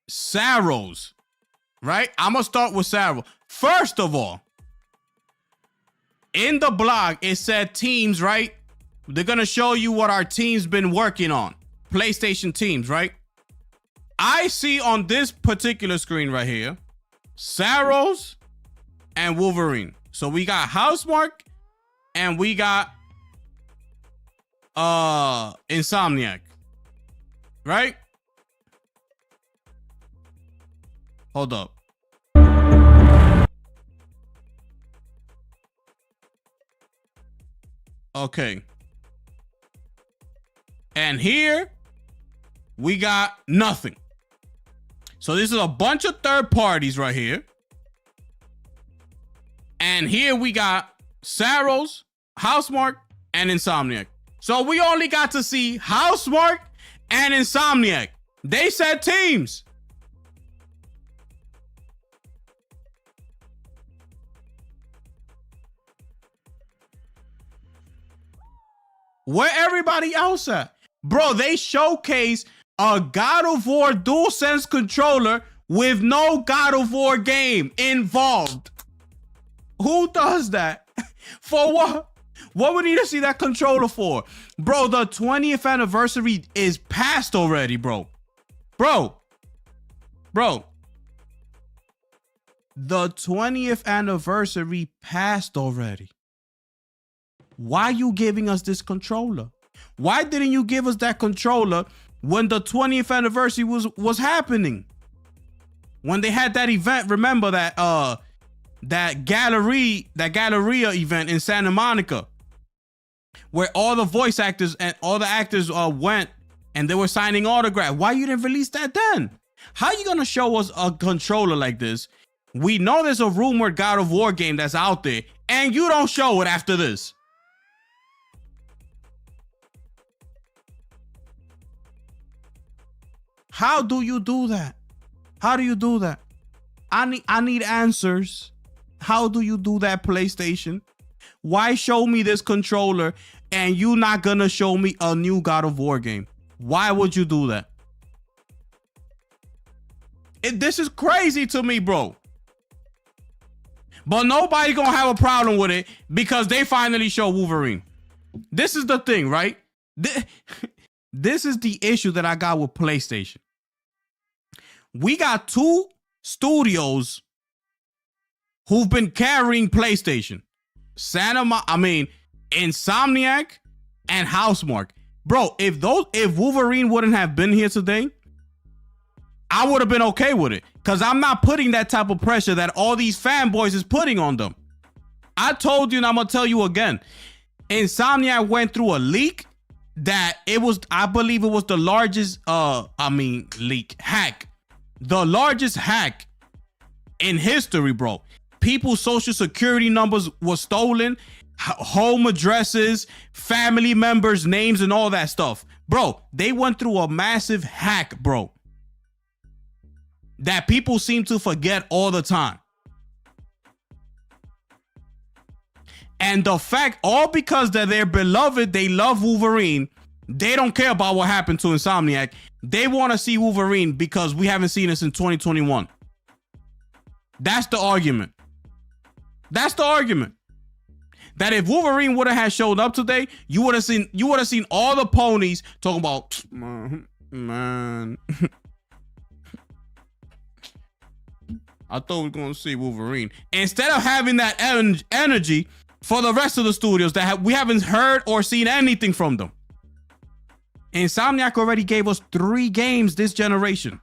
Saros, right? I'm gonna start with Saros. First of all, in the blog, it said teams, right? They're gonna show you what our team's been working on. PlayStation teams, right? I see on this particular screen right here, Saros and Wolverine. So we got Housemarque and we got Insomniac, right? Hold up. Okay. And here we got nothing. So this is a bunch of third parties right here. And here we got Saros, Housemarque, and Insomniac. So we only got to see Housemarque and Insomniac. They said teams. Where everybody else at? Bro, they showcase a God of War DualSense controller with no God of War game involved. Who does that? For what? What would we need to see that controller for? Bro, the 20th anniversary is past already, bro. Bro. The 20th anniversary passed already. Why are you giving us this controller? Why didn't you give us that controller when the 20th anniversary was happening? When they had that event, remember that Galleria event in Santa Monica, where all the voice actors and all the actors went and they were signing autographs. Why you didn't release that then? How you gonna show us a controller like this? We know there's a rumored God of War game that's out there, and you don't show it after this. How do you do that? How do you do that? I need answers. How do you do that, PlayStation? Why show me this controller and you not gonna show me a new God of War game? Why would you do that? This is crazy to me, bro. But nobody gonna have a problem with it because they finally show Wolverine. This is the thing, right? This is the issue that I got with PlayStation. We got two studios who've been carrying PlayStation. Insomniac and Housemarque. Bro, if Wolverine wouldn't have been here today, I would have been okay with it. Because I'm not putting that type of pressure that all these fanboys is putting on them. I told you and I'm going to tell you again. Insomniac went through a leak that I believe it was the largest, hack. The largest hack in history, bro. People's social security numbers were stolen, home addresses, family members' names, and all that stuff. Bro, they went through a massive hack, bro, that people seem to forget all the time. And the fact, all because they're beloved, they love Wolverine, they don't care about what happened to Insomniac. They want to see Wolverine because we haven't seen it since 2021. That's the argument. that if Wolverine would have had showed up today, you would have seen all the ponies talking about man. I thought we were gonna see Wolverine. Instead of having that energy for the rest of the studios that we haven't heard or seen anything from them. Insomniac already gave us 3 games this generation.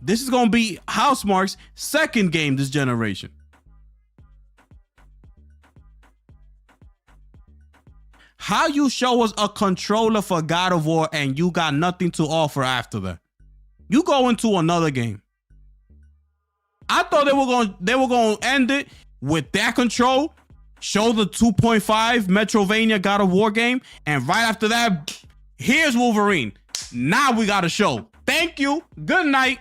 This is gonna be Housemarque's second game this generation. How you show us a controller for God of War and you got nothing to offer after that? You go into another game. I thought they were going to end it with that control, show the 2.5 Metrovania God of War game, and right after that, here's Wolverine. Now we got a show. Thank you. Good night.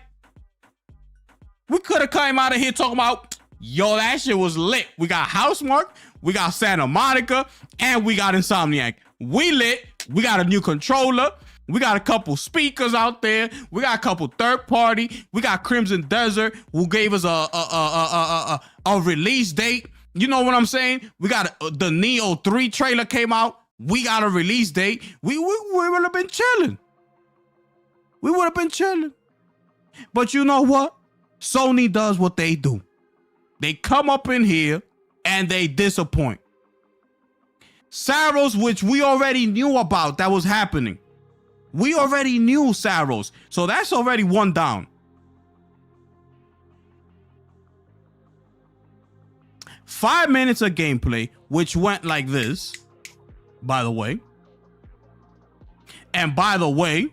We could have come out of here talking about, yo, that shit was lit. We got Housemarque, we got Santa Monica, and we got Insomniac. We lit. We got a new controller. We got a couple speakers out there. We got a couple third party. We got Crimson Desert, who gave us a release date. You know what I'm saying? We got the Neo 3 trailer came out. We got a release date. We would have been chilling. We would have been chilling. But you know what? Sony does what they do. They come up in here and they disappoint. Saros, which we already knew about that was happening. We already knew Saros, so that's already one down. 5 minutes of gameplay, which went like this, by the way. And by the way,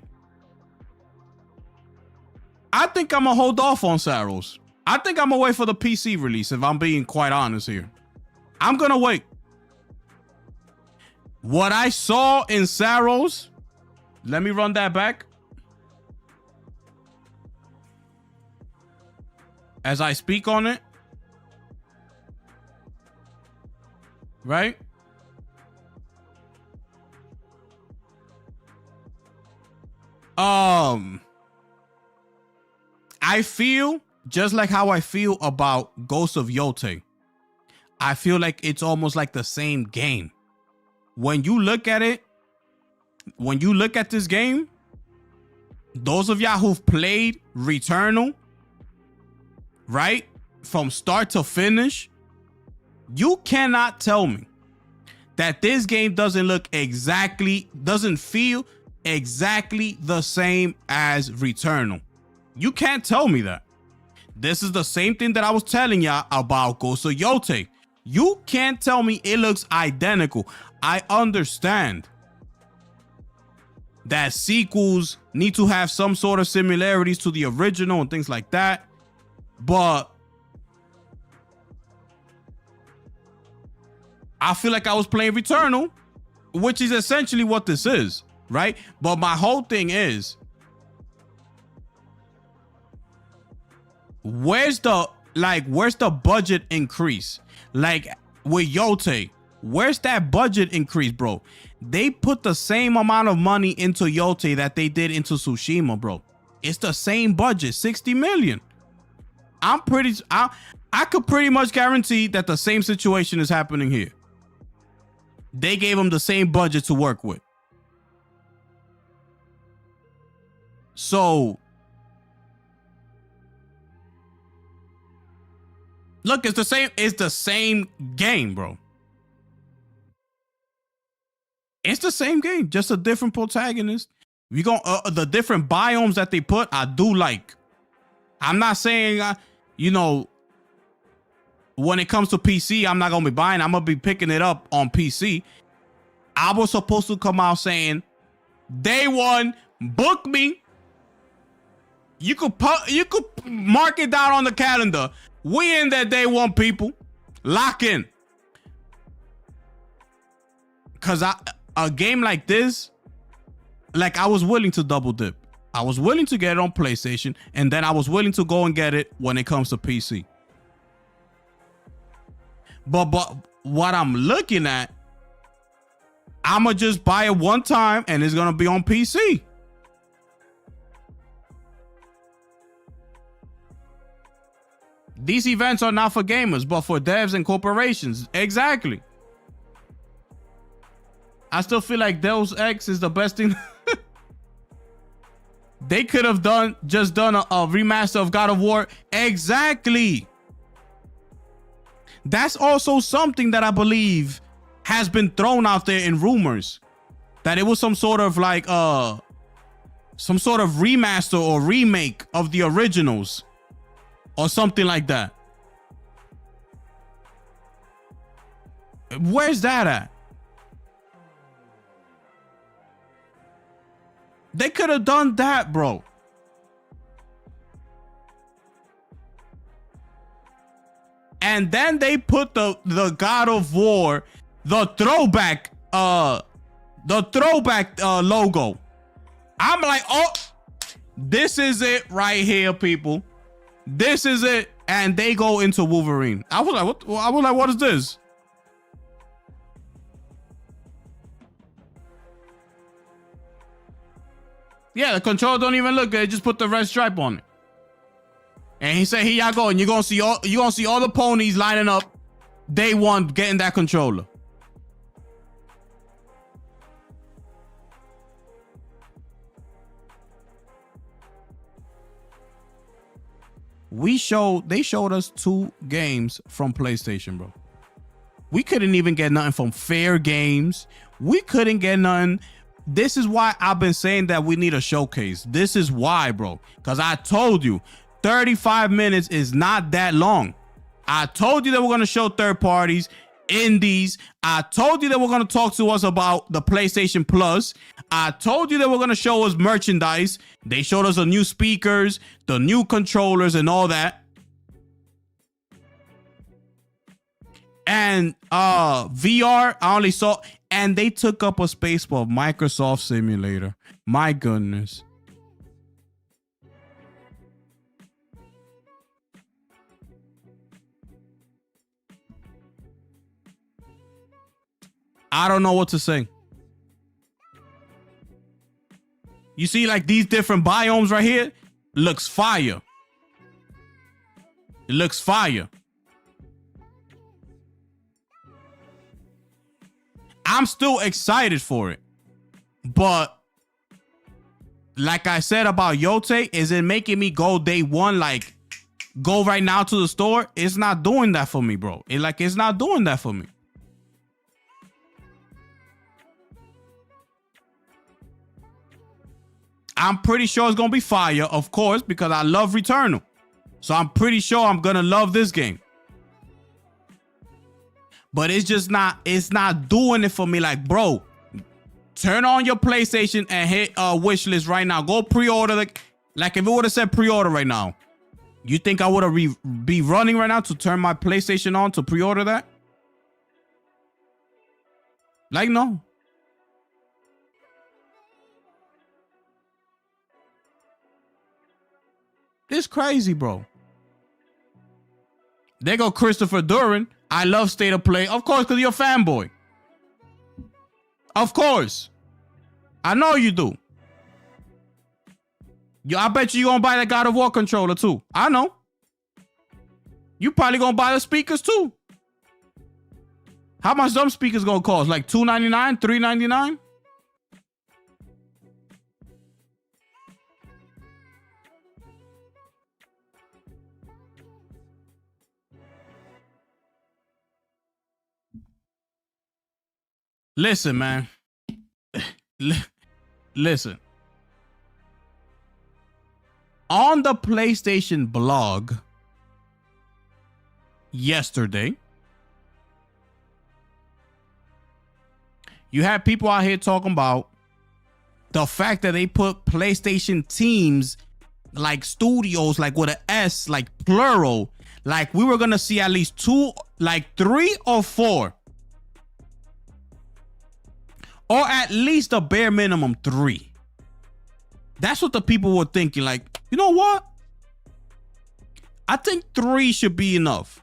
I think I'm going to hold off on Saros. I think I'm going to wait for the PC release, if I'm being quite honest here. I'm going to wait. What I saw in Saros, let me run that back as I speak on it. Right? I feel just like how I feel about Ghost of Yote. I feel like it's almost like the same game. When you look at it, when you look at this game, those of y'all who've played Returnal, right, from start to finish, you cannot tell me that this game doesn't feel exactly the same as Returnal. You can't tell me that. This is the same thing that I was telling y'all about Ghost of Yote. You can't tell me it looks identical. I understand that sequels need to have some sort of similarities to the original and things like that. But I feel like I was playing Returnal, which is essentially what this is, right? But my whole thing is, where's the budget increase? Like with Yote, where's that budget increase, bro? They put the same amount of money into Yote that they did into Tsushima, bro. It's the same budget, 60 million. I could pretty much guarantee that the same situation is happening here. They gave them the same budget to work with. So look, it's the same game, bro. It's the same game, just a different protagonist. We go the different biomes that they put, I do like. I'm not saying when it comes to PC, I'm not gonna be buying. I'm gonna be picking it up on PC. I was supposed to come out saying, day one, book me. You could mark it down on the calendar. We in that day one, people. Lock in. Cause a game like this, like I was willing to double dip. I was willing to get it on PlayStation, and then I was willing to go and get it when it comes to PC. But what I'm looking at, I'ma just buy it one time and it's gonna be on PC. These events are not for gamers, but for devs and corporations. Exactly. I still feel like Deus Ex is the best thing. They could have done a remaster of God of War. Exactly. That's also something that I believe has been thrown out there in rumors, that it was some sort of like some sort of remaster or remake of the originals or something like that. Where's that at? They could have done that, bro. And then they put the God of War, the throwback logo. I'm like, oh, this is it right here, people. This is it. And they go into Wolverine. I was like, what is this? Yeah, the controller don't even look good. Just put the red stripe on it. And he said, here y'all go. And you're gonna see all the ponies lining up day one getting that controller. They showed us 2 games from PlayStation, bro. We couldn't even get nothing from Fair Games. We couldn't get nothing. This is why I've been saying that we need a showcase. This is why, bro. Because I told you, 35 minutes is not that long. I told you that we're going to show third parties, indies. I told you that we're going to talk to us about the PlayStation Plus. I told you that we're going to show us merchandise. They showed us the new speakers, the new controllers, and all that. And VR, I only saw, and they took up a space for Microsoft Simulator. My goodness. I don't know what to say. You see, like these different biomes right here, looks fire. It looks fire. I'm still excited for it. But like I said about Yote, is it making me go day one, like go right now to the store? It's not doing that for me, bro. It's not doing that for me. I'm pretty sure it's gonna be fire, of course, because I love Returnal. So I'm pretty sure I'm gonna love this game. But it's just not, it's not doing it for me. Like, bro, turn on your PlayStation and hit wish list right now. Go pre-order. Like if it would have said pre-order right now, you think I would have be running right now to turn my PlayStation on to pre-order that? Like, no. It's crazy, bro. There go Christopher Duran. I love State of Play. Of course, because you're a fanboy. Of course. I know you do. I bet you gonna buy that God of War controller too. I know. You probably gonna buy the speakers too. How much them speakers gonna cost? Like $299, $399? Listen, man. Listen. On the PlayStation blog yesterday, you had people out here talking about the fact that they put PlayStation teams, like studios, like with an S, like plural, like we were gonna see at least 2, like 3 or 4. Or at least a bare minimum 3. That's what the people were thinking. Like, you know what? I think 3 should be enough.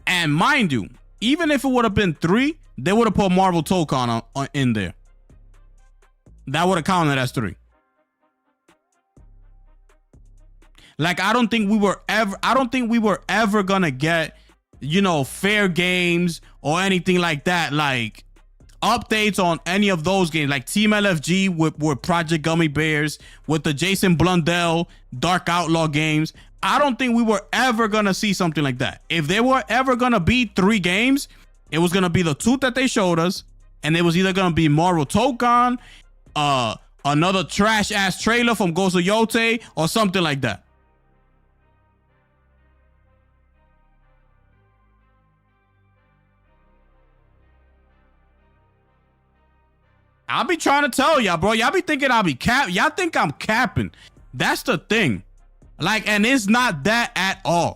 And mind you, even if it would have been 3, they would have put Marvel Tokon in there. That would have counted as 3. Like, I don't think we were ever gonna get, you know, Fair Games or anything like that. Like, updates on any of those games, like Team LFG with Project Gummy Bears, with the Jason Blundell Dark Outlaw games, I don't think we were ever going to see something like that. If there were ever going to be 3 games, it was going to be the 2 that they showed us, and it was either going to be Marvel Tokon, another trash-ass trailer from Ghost of Yote, or something like that. I'll be trying to tell y'all, bro. Y'all be thinking I'll be y'all think I'm capping. That's the thing. Like, and it's not that at all.